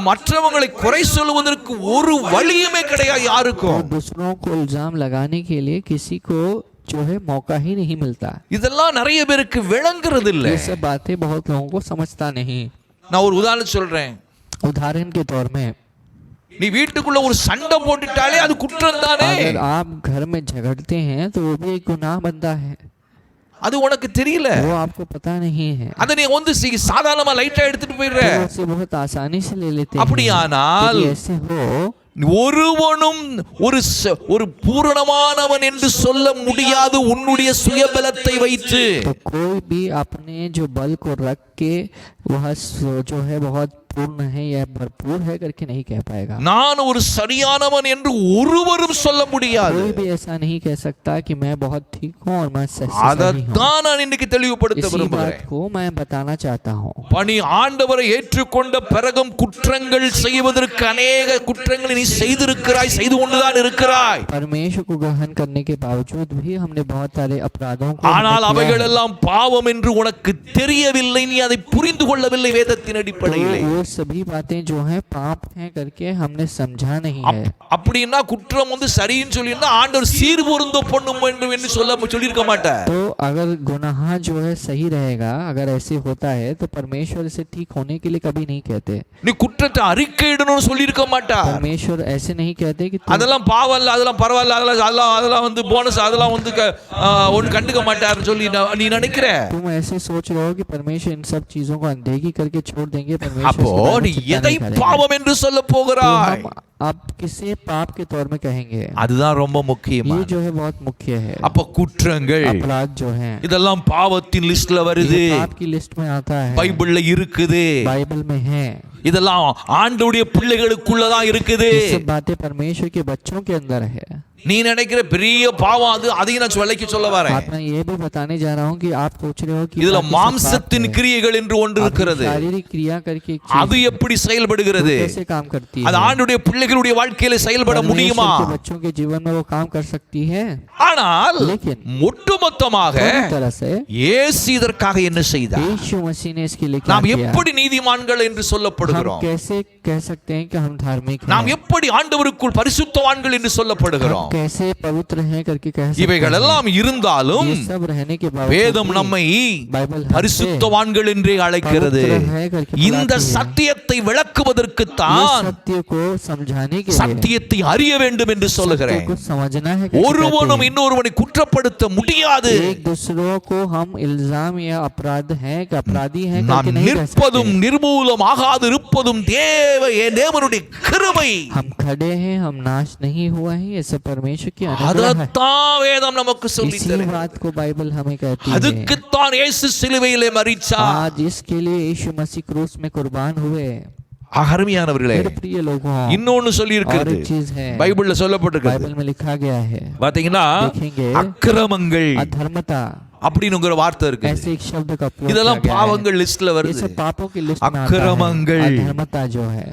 மற்றவங்களை குறை சொல்வதற்கு ஒரு வழியுமே கிடையாது யாருக்கும். दूसरों को इल्जाम लगाने के लिए किसी को जो है मौका ही नहीं मिलता। இதெல்லாம் நிறைய பேருக்கு விளங்குறது இல்ல। ये सब बातें बहुत लोगों को समझता नहीं। நான் ஒரு உதாரணம் சொல்றேன்। उदाहरण के तौर में நீ வீட்டுக்குள்ள ஒரு சண்டை போட்டுட்டாலே அது குற்றம் தானே। अगर आप घर में झगड़ते हैं तो वो भी एक गुनाह बनता है। அது உனக்கு தெரியல, वो आपको पता नहीं है, அத நீ வந்து சாதாரணமா லைட்டா எடுத்துட்டு போயிடுற। तो उसे बहुत आसानी से ले लेते हैं। அப்படியானால் यदि ऐसे हो ஒருவனும் ஒரு பூரணமானவன் என்று சொல்ல முடியாது உன்னுடைய சுயபலத்தை வைத்து। तो कोई भी अपने जो बल को रख के वह जो है बहुत पूर्ण है या भरपूर है करके नहीं कह पाएगा। நான் ஒரு சரியானவன் என்று ஒருவரும் சொல்ல முடியாது। कोई भी ऐसा नहीं कह सकता कि मैं बहुत ठीक हूँ और मैं सही हूँ। அதான் நான் இன்னைக்கு தெளிவுபடுத்த इसी விரும்புகிறேன்। बात को मैं बताना चाहता हूँ। பணி ஆண்டவரை ஏற்றுக்கொண்ட பிறகும் குற்றங்கள் செய்வதற்கு अनेक குற்றங்களை நீ செய்திருக்கிறாய், செய்து கொண்டுதான் இருக்கிறாய்। परमेश्वर को ग्रहण करने के बावजूद भी हमने बहुत सारे अपराधों को ஆனால் அவைகள் எல்லாம் பாவம் என்று உனக்கு தெரியவில்லை, நீ அதை புரிந்து கொள்ளவில்லை வேதத்தின் அடிப்படையில்। वो सभी बातें जो हैं पाप हैं करके हमने समझा नहीं है। அப்படினா குற்றம் வந்து சரின்னு சொல்லினா ஆண்டவர் சீர்பொருந்த பண்ணும் என்று சொல்லிருக்க மாட்டார்। तो अगर गुनाह जो है सही रहेगा, अगर ऐसे होता है तो परमेश्वर इसे ठीक होने के लिए कभी नहीं कहते। நீ குற்றத்தை அறிக்கையிடணும்னு சொல்லிருக்க மாட்டார்। परमेश्वर ऐसे नहीं कहते कि அதெல்லாம் பாவம் இல்ல, அதெல்லாம் பரவாயில்லை, அதெல்லாம் வந்து போனஸ், அதெல்லாம் வந்து ஒன்னு கண்டுக்க மாட்டார்னு சொல்லி நீ நினைக்கிற। तुम ऐसे सोच रहे हो कि परमेश्वर इन सब चीजों को अनदेखी करके छोड़ देंगे। परमेश्वर நீ எதை பாவம் என்று சொல்ல போகிறாய்? आप किसे पाप के तौर में कहेंगे? அதுதான் ரொம்ப முக்கியம்। ये जो है बहुत मुख्य है। அப்ப குற்றங்கள் अपराध जो है இதெல்லாம் பாவத்தின் லிஸ்ட்ல வருது, पाप की लिस्ट में आता है, பைபிள்ல இருக்குது, बाइबल में है। இதெல்லாம் ஆண்டவருடைய பிள்ளைகளுக்குள்ளதான் இருக்குது। ये सब बातें परमेश्वर के बच्चों के अंदर है। நீ நினைக்கிற பெரிய பாவம் அது, அதையும் நான் விலைக்கு சொல்ல வரேன்। मैं ये भी बताने जा रहा हूँ कि आप सोच रहे हो कि இதுல மாம்சத்தின் கிரியைகள் என்று ஒன்று இருக்கிறது, शारीरिक क्रिया करके அது எப்படி செயல்படுகிறது? कैसे काम करती அது है? ஆண்டவருடைய பிள்ளைகளுடைய வாழ்க்கையில செயல்பட முடியுமா? परमेश्वर के बच्चों के जीवन में वो काम कर सकती है। ஆனால் लेकिन ஒட்டுமொத்தமாக पूरी तरह से இயேசு இதற்காக என்ன செய்தார்? यीशु मसीह ने इसके लिए क्या நாம் किया? எப்படி நீதிமான்கள் என்று हम சொல்லப்படுகிறோம்? कैसे कह सकते हैं कि हम धार्मिक हैं? நாம் எப்படி ஆண்டவருக்குள் பரிசுத்தவான்கள் என்று சொல்லப்படுகிறோம்? हम कैसे पवित्र हैं करके कह सकते இவைகள் हैं? எல்லாம் இருந்தாலும் ये सब रहने के बावजूद வேதம் भी நம்மை बाइबल பரிசுத்தவான்கள் என்றே அழைக்கிறது। पवित्र है करके இந்த बुलाती है। சத்தியத்தை விளக்குவதற்கு ये தான் सत्य को समझाने के लिए சத்தியத்தை அறிய வேண்டும் என்று சொல்லுகிறேன்। सत्य को समझना है करके ஒருவனும் कहते இன்னொருவனை குற்றப்படுத்த முடியாது। हैं। एक दूसरों को हम इल्जाम या अपराध है कि अपराधी है நாம் करके नहीं कह நிற்பதும் सकते। நிர்மூலம் ஆகாது இருப்பதும் தேவனுடைய கிருபை। हम खड़े हैं, हम नाश नहीं हुआ है, ये सब परमेश्वर की अनुग्रह है। அதத்தான் வேதம் நமக்கு சொல்லித் इसी தருகிறது। बात को बाइबल हमें कहती है। அதுக்குத்தான் இயேசு சிலுவையிலே மரித்தார்। आज इसके लिए यीशु मसीह क्रूस में कुर्बान हुए। அருமையானவர்களே, मेरे प्रिय लोगों, இன்னொன்னு சொல்லி और இருக்கிறது, एक चीज है பைபிள்ல சொல்லப்பட்டிருக்கிறது। बाइबल में लिखा गया है, பாத்தீங்கன்னா देखेंगे அக்கிரமங்கள் अधर्मता அப்படிங்கிற வார்த்தை இருக்கு। ऐसे एक शब्द का प्रयोग இதெல்லாம் किया गया है। பாவங்கள் லிஸ்ட்ல ये வருது। सब पापों की लिस्ट में आता अक्रमंगल। है। अधर्मता जो है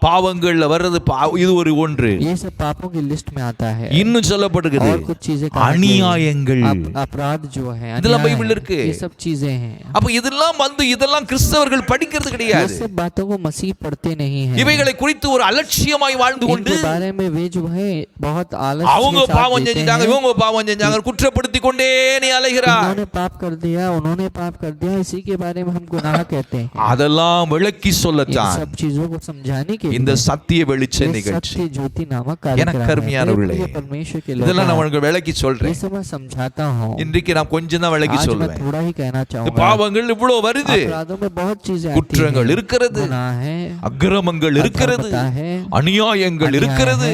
பாவங்கள்ல வர்றது இது ஒரு ஒன்று। ये सब पापों की लिस्ट में आता है। இன்னும் சொல்லப்பட்டிருக்குது और कुछ चीजें कहा गया है। அநியாயங்கள், अपराध जो है, இதெல்லாம் अन्याय பைபிள்ல இருக்கு। ये सब चीजें हैं। அப்ப இதெல்லாம் கிறிஸ்தவர்கள் படிக்கிறது ये கிடையாது। सब बातों को मसीह पढ़ते नहीं है। இவைகளை குறித்து ஒரு அலட்சியமாய் வாழ்ந்து கொண்டு इनके बारे में वे जो है बहुत आलस அவங்க के साथ பாவம் देते செஞ்சாங்க, हैं। இவங்க பாவம் செஞ்சாங்க, குற்றப்படுத்திக் கொண்டே நீ அலைகிறாய்। उन्होंने पाप कर दिया, उन्होंने पाप कर दिया, इसी के बारे में हम गुनाह कहते हैं। அதெல்லாம் விளக்கி इन சொல்லத்தான் सब चीजों को समझाने के இந்த लिए சத்திய வெளிச்ச ये நிகழ்ச்சி। सत्य ज्योति नामक எனக்கு कार्यक्रम அருமையானவர்களே, है। परमेश्वर के लोग, இதெல்லாம் நான் உங்களுக்கு விளக்கி ये சொல்றேன்। सब मैं समझाता हूँ। இன்றைக்கு நான் கொஞ்சம் தான் விளக்கி आज मैं சொல்வேன்। थोड़ा ही कहना இந்த चाहूंगा। பாவங்கள் இவ்வளவு வருது, अपराधों में बहुत चीजें आती குற்றங்கள் हैं। இருக்கிறது, गुनाह है, அக்கிரமங்கள் இருக்கிறது, अधर्मता है, அநியாயங்கள் अन्याय இருக்கிறது।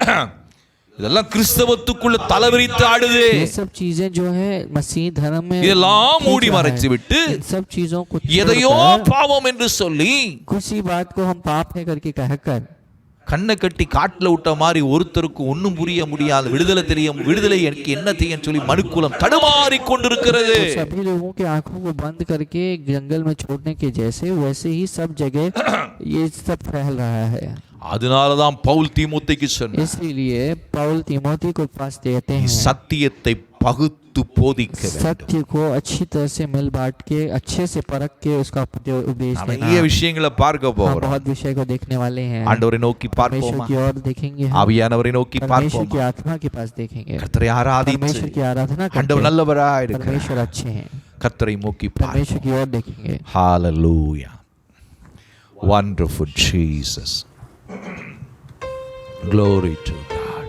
है। இதெல்லாம் கிறிஸ்தவத்துக்குள்ள தலைவிரித்து ஆடுது। ये सब चीजें जो है मसीह धर्म में இதெல்லாம் खींच மூடி रहा है। மறைச்சு விட்டு इन सब चीजों को எதையோ छोड़कर பாவம் என்று சொல்லி किसी बात को हम पाप है करके कहकर கண்ணை கட்டி காட்டுல விட்ட மாதிரி ஒருத்தருக்கு ஒன்னும் புரிய முடியாது, விடுதலை எனக்கு என்ன செய்யன்னு சொல்லி மனுக்குலம் தடுமாறி கொண்டிருக்கிறது। तो सभी लोगों की आंखों को बंद करके जंगल में छोड़ने के जैसे वैसे ही सब जगह ये सब फैल रहा है। அதனாலதான் பவுல் தீமோத்தேயுக்கு சொன்னார், इसीलिए पौल तीमोथी को पास देते हैं, சத்தியத்தை பகுத்து போதிக்க வேண்டும். सत्य को अच्छी तरह से मिल बांट के अच्छे से परख के उसका उपदेश देना। நிறைய விஷயங்களை பார்க்க हम போகிறோம். बहुत विषय को देखने वाले हैं। ஆண்டவரை நோக்கி परमेश्वर பார்ப்போமா? की ओर देखेंगे हम। ஆவியானவரை நோக்கி परमेश्वर की பார்ப்போமா? आत्मा के पास देखेंगे। கர்த்தரை ஆராதித்து परमेश्वर की आराधना करते ஆண்டவர் हैं। நல்லவராய் இருக்கிறார். परमेश्वर अच्छे हैं। கர்த்தரை நோக்கி परमेश्वर பார்ப்போம். की ओर देखेंगे। Hallelujah. Wonderful Jesus. Glory to God.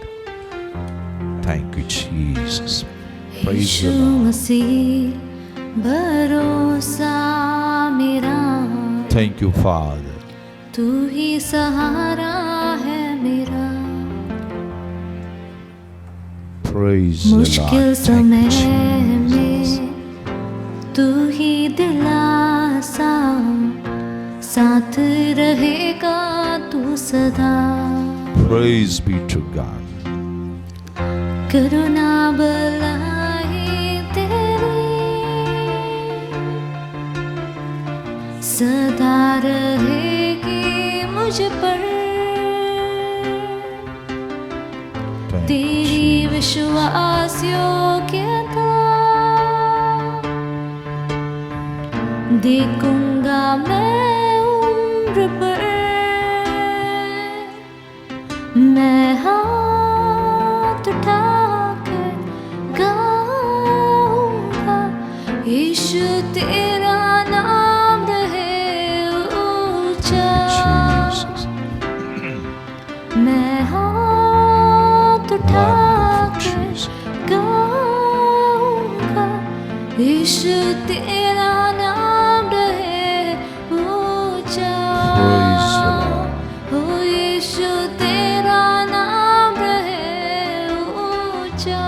Thank you Jesus. Praise Yeshu the Lord. मसीह भरोसा मेरा, Thank you Father. तू ही सहारा है मेरा। Praise the मुश्किल Lord. Thank समय you Jesus. में तू ही दिलासा, साथ रहेगा तू सदा। Praise be to God. करुणा भलाई तेरी सदा रहेगी मुझ पर, Thank तेरी विश्वास योग्यता देखूंगा मैं उम्र पर। मैं हाथ उठाकर गाऊंगा, यीशु तेरा नाम रहे ऊंचा। Jesus. मैं हाथ Wonderful उठाकर Jesus. गाऊंगा, यीशु तेरा नाम रहे ऊंचा। Praise the Lord. ओ यीशु तेरा नाम रहे ऊंचा।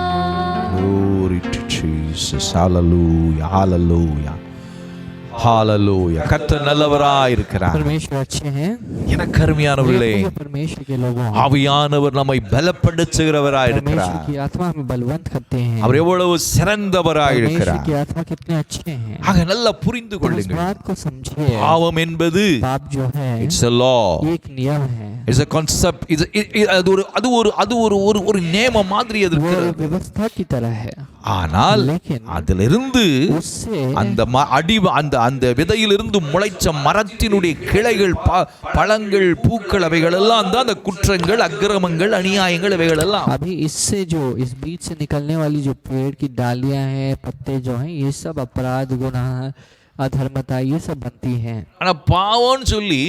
Glory to Jesus. Hallelujah. Hallelujah. Hallelujah. கர்த்தர் நல்லவராய் இருக்கிறார். परमेश्वर अच्छे हैं। எனக்கு அருமையானவர்களே, ये परमेश्वर के लोगों हैं। ஆவியானவர் நம்மை பலப்படுத்துகிறவராய் परमेश्वर இருக்கிறார். की आत्मा हमें बलवंत करते हैं। அவர் எவ்வளவு சிறந்தவராய் परमेश्वर இருக்கிறார். की आत्मा कितने अच्छे हैं। ஆக நல்லா புரிந்து तो उस கொள்ளுங்கள். बात को समझिए। பாவம் என்பது पाप जो है இட்ஸ் a law. ये एक नियम है। It's a concept. அது ஒரு நியம மாதிரி அது वो இருக்கிறது. एक व्यवस्था की तरह है। ஆனால் लेकिन அதிலிருந்து उससे அந்த அந்த விதையிலிருந்து முளைச்ச மரத்தினுடைய கிளைகள், பழங்கள், பூக்கள் அவைகள் எல்லாம் தான் அந்த குற்றங்கள், அக்கிரமங்கள், அநியாயங்கள் இவைகள் எல்லாம். अभी इससे जो इस बीज से निकलने वाली जो पेड़ की डालियां हैं, पत्ते जो हैं, ये सब अपराध, गुनाह, अधर्मता ये सब बनती हैं। ஆனா பாவம்னு சொல்லி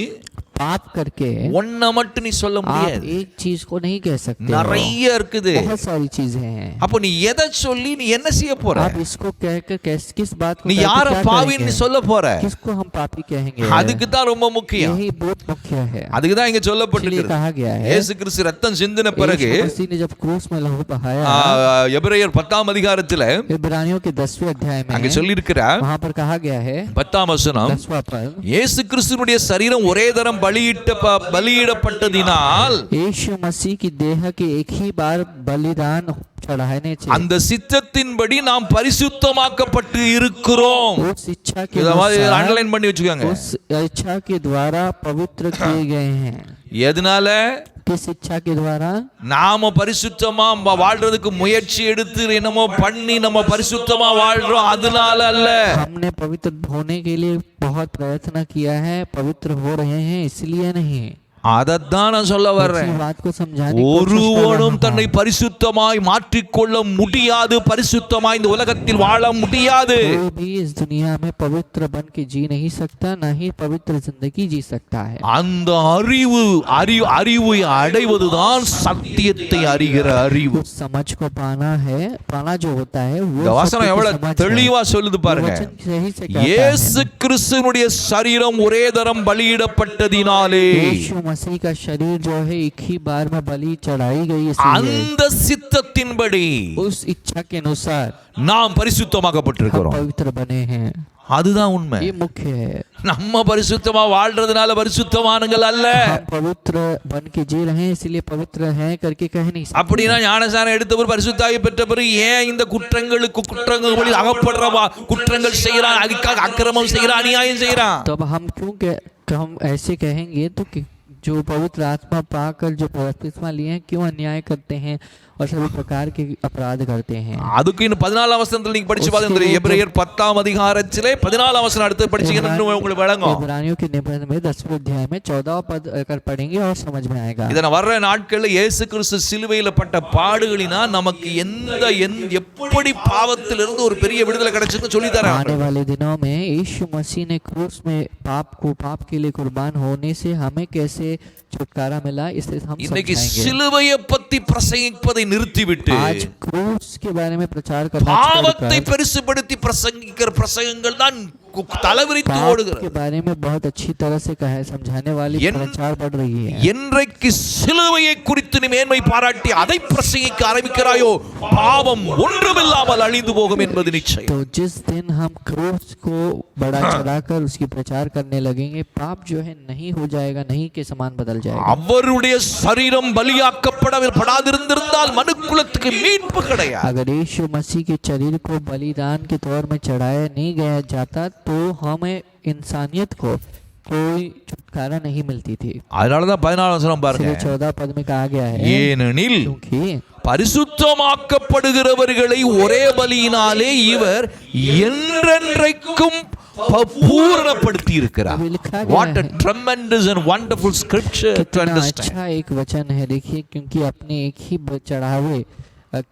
पाप करके ஒன்ன மட்டும் நீ சொல்ல आप முடியாது. एक चीज को नहीं कह सकते हो। நிறைய இருக்குது. बहुत सारी चीजें हैं। அப்போ நீ எதை சொல்லி நீ என்ன செய்ய போற? आप इसको कहकर किस बात को நீ कहकर யார क्या பாவின்னு करेंगे? சொல்ல போற? किसको हम पापी कहेंगे? அதுக்கு தான் ரொம்ப முக்கியம். यही बहुत मुख्य है। அதுக்கு தான் இங்க इसलिए சொல்லப்பட்டிருக்கிறது. कहा गया है இயேசு கிறிஸ்து ரத்தம் சிந்தின பிறகு यीशु मसीह ने जब क्रूस में लहू बहाया, எபிரேயர் 10ஆம் அதிகாரத்துல इब्रानियों के 10वें अध्याय அங்க में சொல்லி இருக்கிறார். वहां पर कहा गया है 10ஆம் வசனம், 10वां पद, இயேசு கிறிஸ்துவினுடைய சரீரம் ஒரே தரம் பலியிடப்பட்டதினால் यीशु मसीह की देह के एक ही बार बलिदान चढ़ाने से அந்த சித்தத்தின்படி நாம் பரிசுத்தமாக்கப்பட்டு இருக்கிறோம். उस इच्छा के இத மாதிரி अनुसार, அண்டர்லைன் பண்ணி வச்சுக்கோங்க. उस इच्छा के द्वारा पवित्र किए गए हैं। எதனால? किस इच्छा के द्वारा? நாம பரிசுத்தமா வாழ்றதுக்கு முயற்சி எடுத்து என்னமோ பண்ணி நம்ம பரிசுத்தமா வாழ்றோம், அதனால அல்ல. हमने पवित्र होने के लिए बहुत प्रयत्न किया है, पवित्र हो रहे हैं इसलिए नहीं। அதத்தான் நான் சொல்ல வர்றேன். इसी बात को समझाने की कोशिश कर ஒருவனும் रहा தன்னை हूं। பரிசுத்தமாய் மாற்றிக்கொள்ள முடியாது, பரிசுத்தமாய் இந்த உலகத்தில் வாழ முடியாது. कोई भी इस दुनिया में पवित्र बन के जी नहीं सकता, ना ही पवित्र जिंदगी जी सकता है। அந்த அறிவை அடைவதுதான் சத்தியத்தை அறிகிற அறிவு. उस समझ को पाना जो होता है वो இந்த வசனம் सत्य की எவ்வளவு समझ है। தெளிவா சொல்லுது वो பாருங்க. वचन सही से कहता இயேசு கிறிஸ்துவினுடைய சரீரம் ஒரே தரம் பலியிடப்பட்டதினாலே यीशु मसीह का शरीर जो है एक ही बार में बलि चढ़ाई गई, इसलिए அந்த சித்தத்தின்படி उस इच्छा के अनुसार நாம் हम பரிசுத்தமாக்கப்பட்டிருக்கிறோம். पवित्र बने हैं। அதுதான் உண்மை. ये मुख्य है। நம்ம பரிசுத்தமா வாழ்றதுனால பரிசுத்தமானங்கள் அல்ல. हम पवित्र बन के जी रहे हैं इसलिए पवित्र हैं करके कह नहीं सकते। அப்படின்னா ஞானசானம் எடுத்தவர் பரிசுத்தாகி பெற்ற பிறகு ஏன் இந்த குற்றங்களில் அகப்படுறவா, குற்றங்கள் செய்யறான், அதுக்காக அக்கிரமம் செய்யறான், அநியாயம் செய்யறான்? तब हम हम ऐसे कहेंगे तो जो पवित्र आत्मा पाकर जो बपतिस्मा लिए हैं क्यों अन्याय करते हैं और सभी प्रकार के अपराध करते हैं। அதுக்கு இன்னும் 14ஆம் வசனத்துல நீங்க படிச்சு பாருங்க, எபிரேயர் 10ஆம் அதிகாரத்திலே 14ஆம் வசனம் அடுத்து படிச்சீங்கன்னா இன்னும் உங்களுக்கு விளங்கும்। इब्रानियों के निबंध में 10वें अध्याय में 14वां पद अगर पढ़ेंगे और समझ में आएगा। இதன வர்ற நாட்கள்ல இயேசு கிறிஸ்து சிலுவையில பட்ட பாடுகளினா நமக்கு எப்படி பாவத்திலிருந்து ஒரு பெரிய விடுதலை கிடைச்சுன்னு சொல்லி தராங்க। आने वाले दिनों में यीशु मसीह ने क्रूस में पाप के लिए कुर्बान होने से हमें कैसे छुटकारा मिला, इसे हम இன்னைக்கு समझाएंगे। சிலுவையை பத்தி பிரசங்கிப்பதை நிறுத்திவிட்டு आज क्रूस के बारे में प्रचार करना பாவத்தை பெருசுபடுத்தி பிரசங்கிக்கிற பிரசங்கங்கள் தான் தலைவிரித்து पाप ஓடுகிறது। के बारे में बहुत अच्छी तरह से कहा समझाने वाली प्रचार बढ़ रही है। என்றைக்கு சிலுவையை குறித்து நீ மேன்மை பாராட்டி அதை பிரசங்கிக்க ஆரம்பிக்கிறாயோ பாவம் ஒன்றுமில்லாமல் அழிந்து போகும் என்பது நிச்சயம்। तो जिस दिन हम क्रूस को बड़ा चढ़ाकर उसकी प्रचार करने लगेंगे, पाप जो है नहीं हो जाएगा, नहीं के समान बदल जाएगा। அவருடைய சரீரம் பலியாக்கப்படாதிருந்தால் மனுக்குலத்துக்கு மீட்பு கிடையாது। अगर यीशु मसीह के शरीर को बलिदान के तौर में चढ़ाया नहीं गया जाता तो हमें इंसानियत को कोई छुटकारा नहीं मिलती थी। அதனாலதான் 14ஆம் வசனம் பாருங்க, 14 पद में कहा गया है, ஏனெனில் क्योंकि பரிசுத்தமாக்கப்படுகிறவர்களை ஒரே பலியினாலே இவர் என்றென்றைக்கும் பூரணப்படுத்தி இருக்கிறார்। What a tremendous and wonderful scripture to कितना understand। अच्छा एक वचन है, देखिए, क्योंकि अपने एक ही चढ़ावे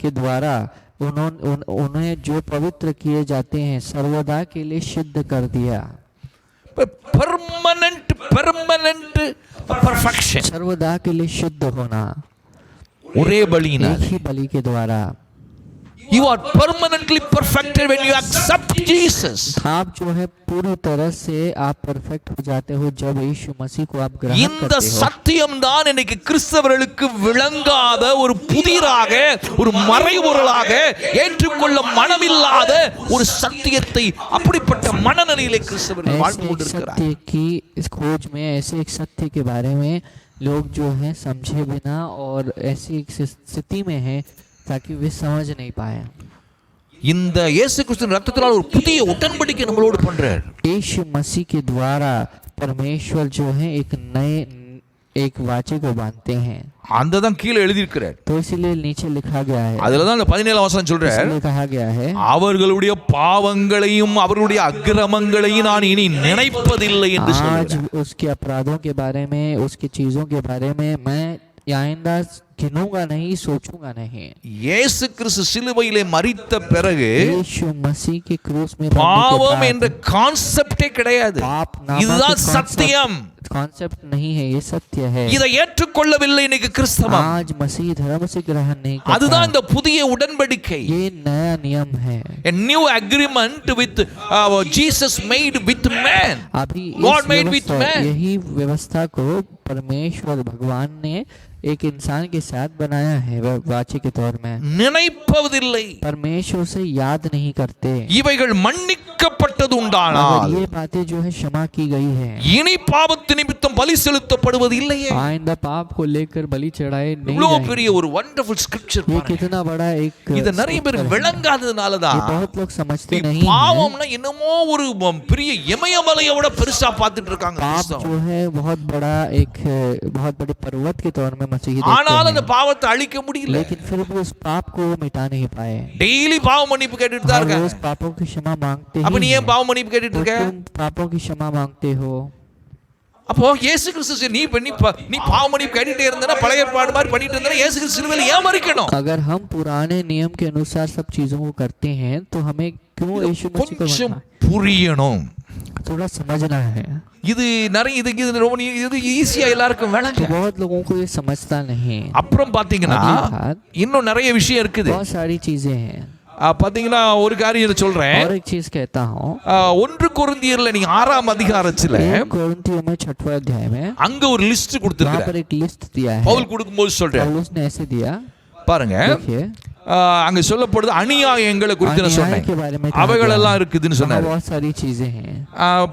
के द्वारा उन्हें जो पवित्र किए जाते हैं सर्वदा के लिए सिद्ध कर दिया। परमानेंट परफेक्शन, सर्वदा के लिए शुद्ध होना ஒரே பலியினால்। एक ही बलि के द्वारा। You are permanently perfected when you accept Jesus। आप जो है पूरी तरह से आप परफेक्ट हो जाते हो जब यीशु मसीह को आप ग्रहण இந்த करते हो। சத்தியம் தான் இன்னைக்கு கிறிஸ்தவர்களுக்கு விளங்காத ஒரு புதிராக, ஒரு மறைபொருளாக, ஏற்றுக்கொள்ள மனமில்லாத ஒரு சத்தியத்தை, அப்படிப்பட்ட மனநிலையிலே கிறிஸ்தவர்கள் வாழ்ந்து ऐसे एक கொண்டிருக்கிறார்। सत्य की इस खोज में, ऐसे एक सत्य के बारे में लोग जो है समझे बिना और ऐसी एक स्थिति में है ताकि वे समझ नहीं पाए। இந்த இயேசு கிறிஸ்துவின் ரத்தத்தினால் ஒரு புதிய உடன்படிக்கை நம்மளோடு பண்றார்। यीशु मसीह के द्वारा परमेश्वर जो है एक वाचे को बांधते हैं। அந்த தான் கீழே எழுதி இருக்கிறார்। तो इसलिए नीचे लिखा गया है, அதுல தான் அந்த 17ஆம் வசனம் சொல்றார், इसलिए कहा गया है, அவர்களுடைய பாவங்களையும் அவர்களுடைய அக்கிரமங்களையும் நான் இனி நினைப்பதில்லை என்று आज சொல்றார்। उसके अपराधों के बारे में, उसकी चीजों के बारे में मैं आइंदा गिनूंगा नहीं, सोचूंगा नहीं। இயேசு கிறிஸ்து சிலுவையிலே மரித்த பிறகு यीशु मसीह के क्रूस में பாவம் என்ற கான்செப்டே கிடையாது। இதுதான் சத்தியம், कॉन्सेप्ट नहीं है, ये सत्य है। இதை ஏற்றுக்கொள்ளவில்லை இன்னைக்கு கிறிஸ்தவம்। आज मसीह धर्म से ग्रहण नहीं करता, அதுதான் இந்த புதிய உடன்படிக்கை। ये नया नियम है। A new agreement with Jesus made with man। अभी God made with man। यही व्यवस्था को परमेश्वर भगवान ने एक इंसान के साथ बनाया है वाचे के तौर में। நினைப்பதில்லை, परमेश्वर से याद नहीं करते। இவைகள் மன்னிக்கப்பட்டது உண்டானால் ये बातें जो है क्षमा की गई है, இனி பாவத்து நிமித்தம் பலி செலுத்தப்படுவது இல்லையே। आइंदा पाप को लेकर बलि चढ़ाए नहीं இவ்வளவு जाएंगे। பெரிய ஒரு வண்டர்ஃபுல் ஸ்கிரிப்சர் ये பாருங்க। कितना बड़ा एक இத நிறைய பேர் விளங்காததுனால ये தான் बहुत लोग समझते नहीं हैं। பாவம்னா என்னமோ ஒரு பெரிய இமயமலையை விட பெருசா பார்த்துட்டு இருக்காங்க पाप கிறிஸ்தவம்। जो है बहुत बड़ा एक बहुत बड़े पर्वत के तौर में मसीही ஆனால் देखते அந்த हैं, பாவத்தை அழிக்க முடியல। लेकिन फिर भी उस पाप को वो मिटा नहीं पाए। டெய்லி பாவ மன்னிப்பு கேட்டுட்டு தான் हर இருக்காங்க। रोज पापों की क्षमा मांगते அப்ப நீ ही ஏன் हैं। பாவ மன்னிப்பு கேட்டுட்டு तो இருக்க? तुम पापों की क्षमा मांगते हो। அப்போ இயேசு கிறிஸ்து நீ பாவ மன்னிப்பு கேட்டுட்டே இருந்தனா, பழைய ஏற்பாடு மாதிரி பண்ணிட்டு இருந்தனா, இயேசு கிறிஸ்து சிலுவையில ஏன் மரிக்கணும்? अगर हम पुराने नियम के अनुसार सब चीजों को करते हैं तो हमें क्यों यीशु मसीह को கொஞ்சம் मानना? புரியணும்। थोड़ा समझना है। இது நிறைய இது ரொம்ப இது ஈஸியா எல்லாருக்கும் तो விளங்க। बहुत लोगों को ये समझता नहीं। அப்புறம் பாத்தீங்கன்னா இன்னும் நிறைய விஷயம் இருக்குது। बहुत सारी चीजें हैं। பாத்தீங்கன்னா ஒரு காரியம் சொல்றேன்। और एक चीज कहता हूँ, 1 கொரிந்தியர்ல நீங்க 6ஆம் அதிகாரத்துல 1 कोरिन्थियों में 6वें अध्याय में அங்க ஒரு லிஸ்ட் वहाँ கொடுத்திருக்காரு। पर एक लिस्ट दिया है। பவுல் கொடுக்கும்போது சொல்றாரு पौलुस ने ऐसे दिया, பாருங்க, देखिए அங்க சொல்லப்படுது அநியாயங்களை குறித்து நான் अन्याय சொன்னேன், के बारे में कहा அவைகள் गया எல்லாம் है। இருக்குதுன்னு वहाँ சொன்னாரு। बहुत सारी चीजें हैं।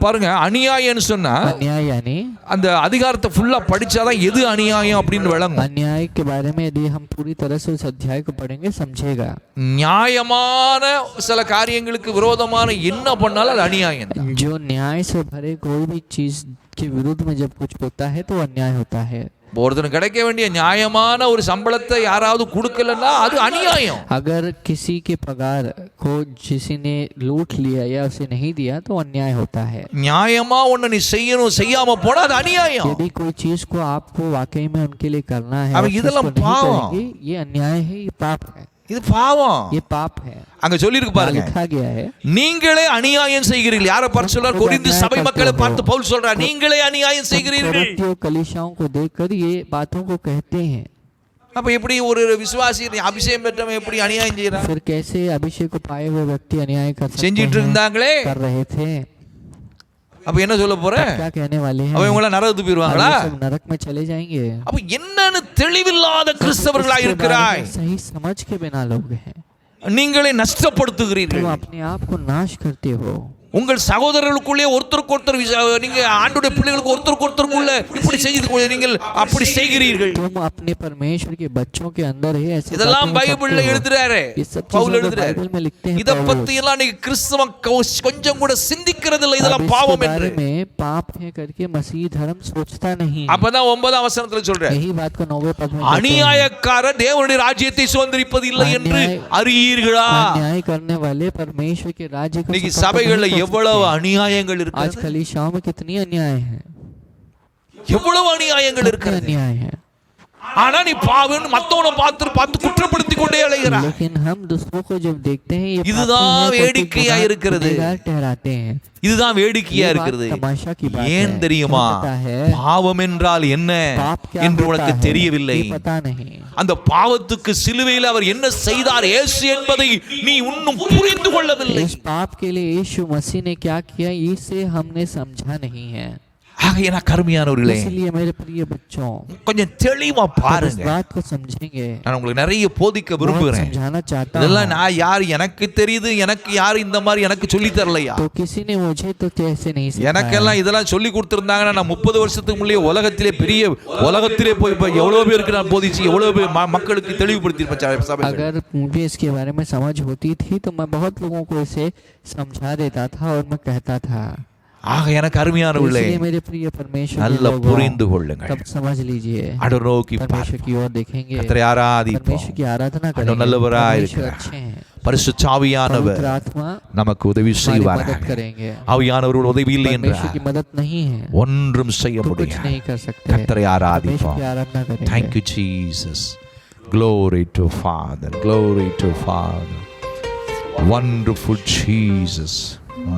பாருங்க, அநியாயம்னு சொன்னா अन्याय यानी அந்த அதிகாரத்தை ஃபுல்லா படிச்சாதான் எது அநியாயம் அப்படின்னு விளங்கும்। अन्याय के बारे में यदि हम पूरी तरह से उस अध्याय को पढ़ेंगे समझेगा। நியாயமான சில காரியங்களுக்கு விரோதமான என்ன பண்ணாலும் அது அநியாயம் தான்। जो न्याय से भरे कोई भी चीज के विरुद्ध में जब कुछ होता है तो अन्याय होता है। ஒருத்தனுக்கு கிடைக்க வேண்டிய நியாயமான ஒரு சம்பளத்தை யாராவது கொடுக்கலன்னா அது அநியாயம். अगर किसी के पगार को किसी ने लूट लिया या उसे नहीं दिया तो अन्याय होता है. நியாயமா ஒண்ணு நீ செய்யணும், செய்யாம போனா அது அநியாயம். यदि कोई चीज को आपको वाकई में उनके लिए करना है अब और இதெல்லாம் उसको नहीं பாவம். करेंगे, ये अन्याय है, ये पाप है. இது பாவம். ये पाप है. அங்க சொல்லி இருக்கு பாருங்க, लिखा गया है நீங்களே அநியாயம் செய்கிறீர்கள். யாரை பார்த்து சொல்றார்? கொரிந்து சபை மக்களை பார்த்து பவுல் சொல்றார், நீங்களே அநியாயம் செய்கிறீர்கள். कोरिन्थियों कलीसियाओं को देखकर ये बातों को कहते हैं. அப்ப எப்படி ஒரு விசுவாசி அபிஷேகம் பெற்றவன் எப்படி அநியாயம் செய்யறான்? फिर कैसे अभिषेक को पाए हुए व्यक्ति अन्याय कर सकते செஞ்சிட்டு இருந்தாங்களே, कर रहे थे. அப்ப என்ன சொல்ல போற? क्या कहने वाले हैं? அவன் உங்களை நரகத்துக்கு போயிடுவாங்களா? सब नरक में चले जाएंगे. அப்ப என்னன்னு தெளிவில்லாத கிறிஸ்தவர்களா இருக்கிறாய். सही समझ के बिना लोग हैं. நீங்களே நஷ்டப்படுத்துகிறீர்கள். तुम अपने आप को नाश करते हो. உங்கள் சகோதரர்களுக்குள்ளே ஒருத்தருக்கு ஒருத்தர் நீங்க ஆண்டவருடைய பிள்ளைகளுக்கு ஒருத்தருக்கு ஒருத்தருக்குள்ள இப்படி செய்து நீங்கள் அப்படி செய்கிறீர்கள். तुम अपने परमेश्वर के बच्चों के अंदर ही ऐसे இதெல்லாம் பைபிள்ல எழுதுறாரு, பவுல் எழுதுறாரு. बाइबल में लिखते हैं. இத பத்தி எல்லாம் நீங்க கிறிஸ்தவம் கொஞ்சம் கூட சிந்திக்கிறது இல்லை. இதெல்லாம் பாவம் என்று में पाप है करके मसीह धर्म सोचता नहीं. அப்பதான் 9ஆம் வசனத்துல சொல்றாரு, यही बात को 9वें पद में அநியாயக்காரர் தேவனுடைய ராஜ்யத்தை சுதந்தரிப்பது இல்லை என்று அறியீர்களா? अन्याय करने वाले परमेश्वर के राज्य को இன்னைக்கு சபைகள்ல எவ்வளவு அநியாயங்கள் आज இருக்கு. कलीसियाओं में कितनी अन्याय है, எவ்வளவு அநியாயங்கள் இருக்கு. अन्याय है. ஆனா நீ பாவம் மத்தவனை பார்த்து குற்றப்படுத்திக் கொண்டே அலைகிறாய். लेकिन हम दूसरों को जब देखते हैं ये இதுதான் வேடிக்கையா இருக்கிறது. ठहराते हैं. இதுதான் வேடிக்கையா இருக்கிறது. तमाशा की बात ஏன் है. தெரியுமா? पता है பாவம் என்றால் என்ன पाप क्या என்று होता உனக்கு है, தெரியவில்லை. ये पता नहीं. அந்த பாவத்துக்கு சிலுவையில் அவர் என்ன செய்தார் இயேசு என்பதை நீ இன்னும் புரிந்து கொள்ளவில்லை. इस पाप के लिए यीशु मसीह ने क्या किया, इसे हमने समझा नहीं है. ஆகையால் கருமையானவர்களே, इसलिए मेरे प्रिय बच्चों கொஞ்சம் தெளிவா इस பாருங்க. बात को समझेंगे. நான் உங்களுக்கு நிறைய போதிக்க விரும்புகிறேன். समझाना चाहता இதெல்லாம் हूं. நான் யார் எனக்கு தெரியுது, எனக்கு யார் இந்த மாதிரி எனக்கு சொல்லி தரலையா? तो किसी ने मुझे तो कैसे नहीं सिखाया. எனக்கெல்லாம் இதெல்லாம் சொல்லி கொடுத்திருந்தாங்கன்னா நான் 30 வருஷத்துக்கு முன்னே உலகத்திலே போய் எவ்வளவு பேருக்கு நான் போதிச்சு எவ்வளவு பேர் மக்களுக்கு தெளிவுபடுத்தியிருப்பேன் சபையில். अगर मुझे इसके बारे में समझ होती थी तो मैं बहुत लोगों को इसे समझा देता था और मैं कहता था. ஆக எனக்கு அருமையானவர்களே, इसलिए मेरे प्रिय परमेश्वर के நல்ல लोगों, புரிந்து கொள்ளுங்கள். तब समझ लीजिए. ஆண்டவரை நோக்கி परमेश्वर की ओर देखेंगे. கர்த்தரை ஆராதிப்போம். परमेश्वर की आराधना ஆண்டவர் करेंगे. நல்லவராய் परमेश्वर இருக்கிறார். अच्छे हैं. பரிசுத்த ஆவியானவர் पवित्र आत्मा நமக்கு உதவி हमारी செய்வார். मदद करेंगे. ஆவியானவரோட உதவி இல்லை परमेश्वर என்றால் की मदद नहीं है ஒன்றும் செய்ய तो कुछ முடியாது. नहीं कर सकते. கர்த்தரை परमेश्वर ஆராதிப்போம். की आराधना करेंगे. Thank you Jesus. Glory to Father. Glory to Father. Wonderful Jesus.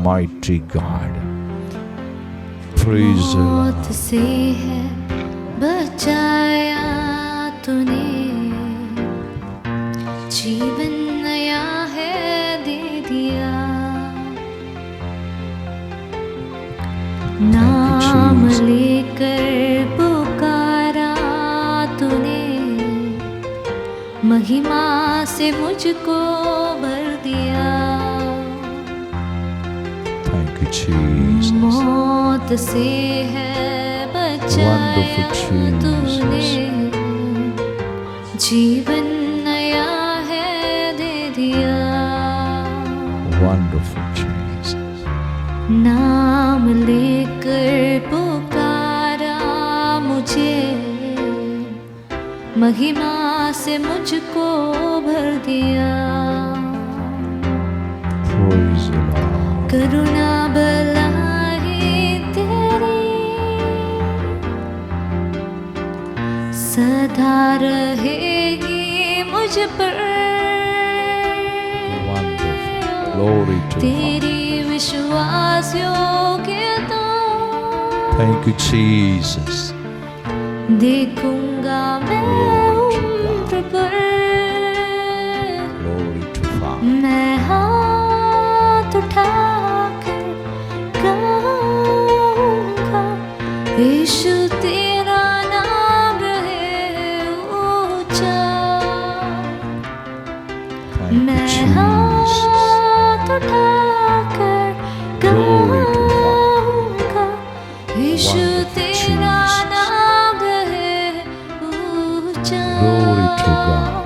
Mighty God. Praise the Lord. मौत से है बचाया तूने, जीवन नया है दे दिया. नाम लेकर पुकारा तूने, महिमा से मुझको भर दिया. Thank you Jesus. मौत से है बचाया तूने, जीवन नया है दे दिया. Wonderful Jesus. नाम लेकर पुकारा मुझे, महिमा से मुझको भर दिया. Praise the Lord. करुणा भलाई तेरी सदा रहेगी मुझ पर. Wonderful. Glory to तेरी विश्वास योग्यता Thank you Jesus. देखूंगा मैं उम्र पर. Glory to Father. मैं हाथ उठाकर गाऊंगा, यीशु तेरा नाम रहे ऊंचा. Thank you मैं Jesus. हाथ उठाकर गाऊंगा, यीशु तेरा नाम रहे ऊंचा. Glory to God.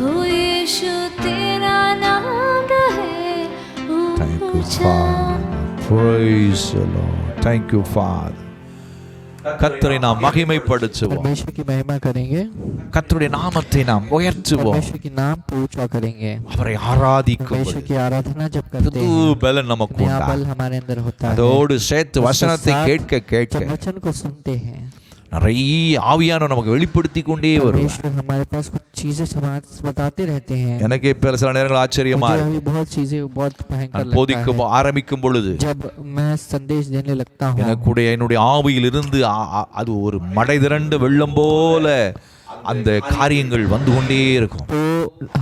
ओ यीशु तेरा नाम रहे Thank you ऊंचा. Father. Praise the Lord. Thank you Father. கர்த்தரை நாம் மகிமைப்படுத்துவோம், परमेश्वर की महिमा करेंगे, கர்த்தருடைய நாமத்தை நாம் உயர்த்துவோம், परमेश्वर की नाम को ऊंचा करेंगे, அவரை ஆராதிக்கும் परमेश्वर की आराधना जब करते புது हैं பலன் நமக்கு नया உண்டா. बल हमारे अंदर होता है। அதோடு சேர்த்து வசனத்தை साथ கேட்க கேட்க जब वचन को सुनते हैं நிறைய ஆவியானவர் நமக்கு வெளிப்படுத்தி கொண்டே வருவார். परमेश्वर हमारे पास कुछ चीजें समाज बताते रहते हैं। எனக்கே பல சில நேரங்கள் ஆச்சரியமா मुझे இருக்கு. अभी बहुत चीजें बहुत भयंकर நான் लगता போதிக்க है ஆரம்பிக்கும் பொழுது जब मैं संदेश देने लगता हूँ। என்னுடைய ஆவியில் இருந்து அது ஒரு மடை திரண்ட வெள்ளம் போல அந்த காரியங்கள் வந்து கொண்டே இருக்கும். तो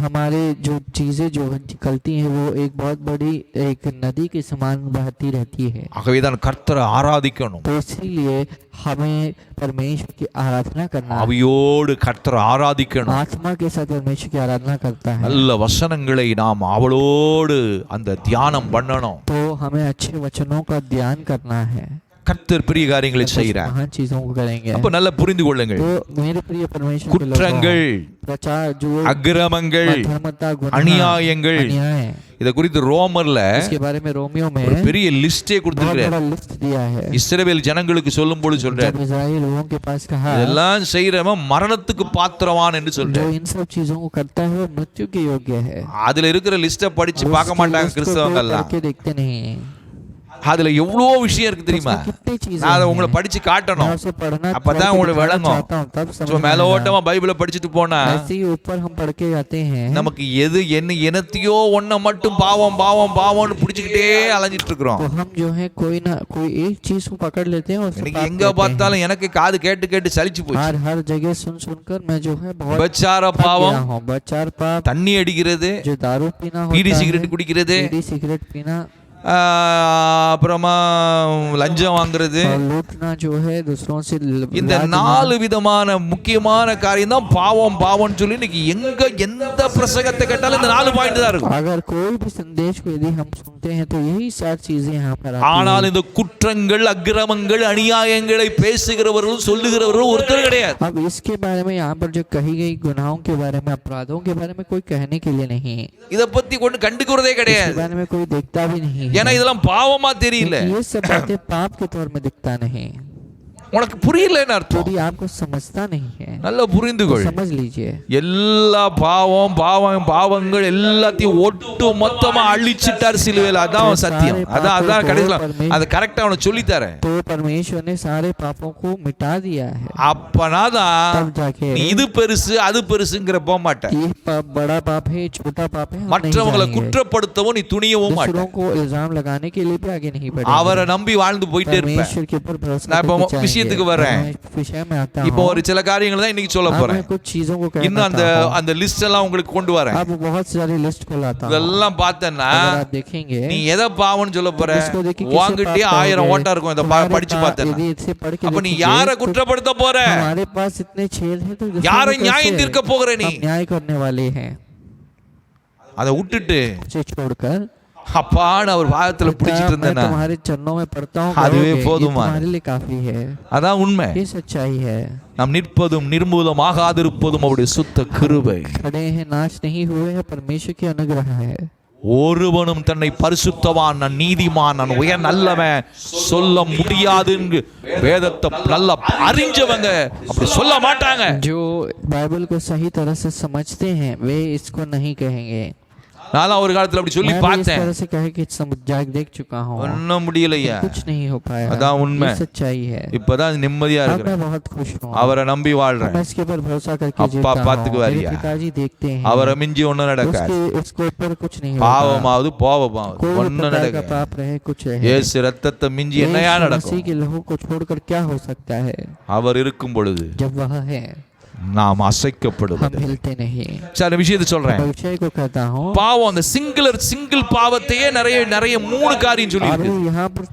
हमारे जो चीजें जो निकलती हैं वो एक बहुत बड़ी एक नदी के समान बहती रहती है। ஆகவேதான் கர்த்தரை ஆராதிக்கணும், तो इसीलिए हमें परमेश्वर की आराधना करना है। ஆவியோடு கர்த்தரை ஆராதிக்கணும். आत्मा के साथ परमेश्वर की आराधना करता है நல்ல வசனங்களை நாம் அவளோடு அந்த தியானம் பண்ணணும். तो हमें अच्छे वचनों का ध्यान करना है। கர்த்தர் பெரிய காரியங்களை செய்கிறார். महान चीजों को करेंगे। அப்ப நல்லா புரிந்து கொள்ளுங்கள். तो मेरे प्रिय परमेश्वर के लोगों, குற்றங்கள், प्रचार जो அக்கிரமங்கள், अधर्मता, गुनाह, அநியாயங்கள், अन्याय, இத குறித்து ரோமர்ல इसके बारे में रोमियो में ஒரு பெரிய லிஸ்டே बहुत கொடுத்திருக்கார். बड़ा लिस्ट दिया है। இஸ்ரவேல் ஜனங்களுக்கு சொல்லும் பொழுது சொல்றார், जब इजराइल लोगों के पास कहा இதெல்லாம் செய்யறவன் மரணத்துக்கு பாத்திரவான் என்று जो சொல்றார். इन सब चीजों को करता है वो मृत्यु के योग्य है। அதுல இருக்கிற லிஸ்ட படிச்சு பார்க்க மாட்டாங்க கிறிஸ்தவங்க எல்லாம். करके देखते नहीं हैं। அதுல எவ்வளவு விஷயம் இருக்கு தெரியுமா? उसमें कितनी चीजें நான் அதை हैं। உங்களை படிச்சு காட்டணும், मैं उसे पढ़ना அப்பதான் உங்களுக்கு விளங்கும். चाहता हूं, तब समझ சும்மா में आएगा। மேலோட்டமா பைபிளை படிச்சுட்டு போனா ऐसे ही ऊपर हम पढ़ के आते हैं நமக்கு எது என்ன இனத்தையோ ஒன்ன மட்டும் பாவம் பாவம் பாவம்னு பிடிச்சுக்கிட்டே அலைஞ்சிட்டு இருக்கிறோம். तो हम जो है कोई ना कोई एक चीज को पकड़ लेते हैं और उसे எனக்கு पाप எங்க कहते हैं। பார்த்தாலும் எனக்கு காது கேட்டு கேட்டு சலிச்சு போச்சு. हर जगह सुन सुनकर मैं जो है बहुत விபச்சார थक गया பாவம், हूं। बचार पाप, தண்ணி அடிக்கிறது, जो दारू पीना பீடி होता है, சிகரெட் குடிக்கிறது, बीड़ी सिगरेट पीना அப்புறமா லஞ்சம் வாங்குறது, और लूटना जो है दूसरों से இந்த लाज 4 விதமான முக்கியமான காரியம் தான் பாவம் பாவம்னு சொல்லி இன்னைக்கு எங்க எந்த பிரசங்கத்தை கேட்டாலும் இந்த 4 பாயிண்ட் தான் இருக்கும். अगर कोई भी संदेश को यदि हम सुनते हैं तो यही सारी चीजें यहाँ पर आती ஆனால் हैं। இந்த குற்றங்கள் அக்கிரமங்கள் அநியாயங்களை பேசுகிறவர்களும் சொல்லுகிறவர்களும் ஒருத்தர் கிடையாது. अब इसके बारे में यहाँ पर जो कही गई गुनाहों के बारे में, अपराधों के बारे में कोई कहने के लिए नहीं है। இத பத்தி கொண்டு கண்டுக்கிறதே इसके கிடையாது. बारे में कोई देखता भी नहीं है। ஏன்னா இதெல்லாம் பாவமா தெரியல, क्योंकि ये सब बातें पाप के तौर में दिखता नहीं, உனக்கு புரியலன்னு அர்த்தம். यदि आपको समझता नहीं है நல்லா புரிந்து तो கொள். समझ लीजिए எல்லா பாவங்கள் எல்லாத்தையும் ஒட்டு மொத்தமா அழிச்சிட்டார் சிலுவையில. அதான் சத்தியம். அதான் கடைசில அது கரெக்டா அவனுக்கு சொல்லி தரேன். तो परमेश्वर ने सारे पापों को मिटा दिया है। அப்பனாதான் तब जाके நீ இது பெருசு அது பெருசுங்கிற போக மாட்ட. ये पाप बड़ा पाप है, छोटा पाप है, हम नहीं மற்றவங்களை जाएंगे। குற்றப்படுத்தவும் நீ துணியவும் மாட்ட. दूसरों को इल्जाम लगाने के लिए भी आगे नहीं बढ़ेंगे। அவரை நம்பி வாழ்ந்து போயிட்டே இருப்ப. परमेश्वर के ऊपर भरोसा நான் இப்போ करके जाएंगे। விஷயத்துக்கு வரேன். मैं इस विषय में आता இப்போ हूँ। ஒரு சில காரியங்களை தான் இன்னைக்கு சொல்ல अब போறேன். मैं कुछ चीजों को இன்னும் அந்த कहना चाहता அந்த லிஸ்ட் எல்லாம் உங்களுக்கு கொண்டு வரேன். हूँ। अब बहुत सारी लिस्ट को लाता हूँ। இதெல்லாம் பார்த்தேன்னா अगर आप देखेंगे நீ எதை பாவம்னு சொல்ல போற? इसको देखिए किसे வாங்கிட்டே पाप 1000 कहोगे? ஓட்டா இருக்கும். இத तुम्हारे படிச்சு पास பார்த்தேன்னா यदि इसे पढ़ के அப்ப நீ देखोगे, யாரை तो குற்றப்படுத்த போற? हमारे पास इतने छेद हैं तो दूसरों யாரை को நியாயம் कैसे தீர்க்க போகிற நீ? हम न्याय करने वाले हैं। அதை விட்டுட்டு उसे छोड़कर அப்பான்னு அவர் பாதத்துல பிடிச்சிட்டு मैं இருந்தேனா तुम्हारे चरणों में पढ़ता हूँ, அதுவே करोगे, ये போதுமா? तुम्हारे लिए काफी है। அதான் உண்மை. ये सच्चाई है। நாம் நிற்பதும் நிர்மூலம் ஆகாதிருப்பதும் அவருடைய சுத்த கிருபை. खड़े हैं, नाश नहीं हुए हैं, परमेश्वर की अनुग्रह है। ஒருவனும் தன்னை பரிசுத்தவான், நான் நீதிமான், நான் உயர் நல்லவன் சொல்ல முடியாதுன்னு வேதத்தை நல்லா அறிஞ்சவங்க அப்படி சொல்ல மாட்டாங்க. जो बाइबल को सही तरह से समझते हैं वे इसको नहीं कहेंगे। நான் ஒரு காலத்துல அப்படி சொல்லி मैं भी इस பார்த்தேன். तरह से कहे कि देख चुका हूँ, ஒன்னும் முடியலையா. कुछ नहीं हो पाया। அதான் உண்மை. ये सच्चाई है। இப்பதான் நிம்மதியா अब இருக்கிறேன். मैं बहुत खुश हूँ। அவரை நம்பி अब வாழ்றேன். मैं इसके ऊपर भरोसा करके அப்பா जीता हूँ। பாத்துக்குவாரியா? मेरे पिताजी देखते हैं, அவரை மிஞ்சி ஒண்ணும் நடக்காது. उसके ऊपर कुछ नहीं होगा। பாவமாவது போவமாவது कोई ஒண்ணும் प्रकार का நடக்காது. पाप रहे कुछ रहे, இயேசு ரத்தத்தை மிஞ்சி என்னையா यीशु நடக்கும்? मसीह के लहू को छोड़कर क्या हो सकता है? அவர் இருக்கும் பொழுது जब वह है நாம் हम அசைக்கப்படுவது. हिलते नहीं। சரி விஷயத்தை சொல்றேன். मैं विषय को कहता हूँ। பாவம் அந்த சிங்கிள் பாவத்தையே நிறைய 3 காரியம் சொல்லி और இருக்கு. यहाँ पर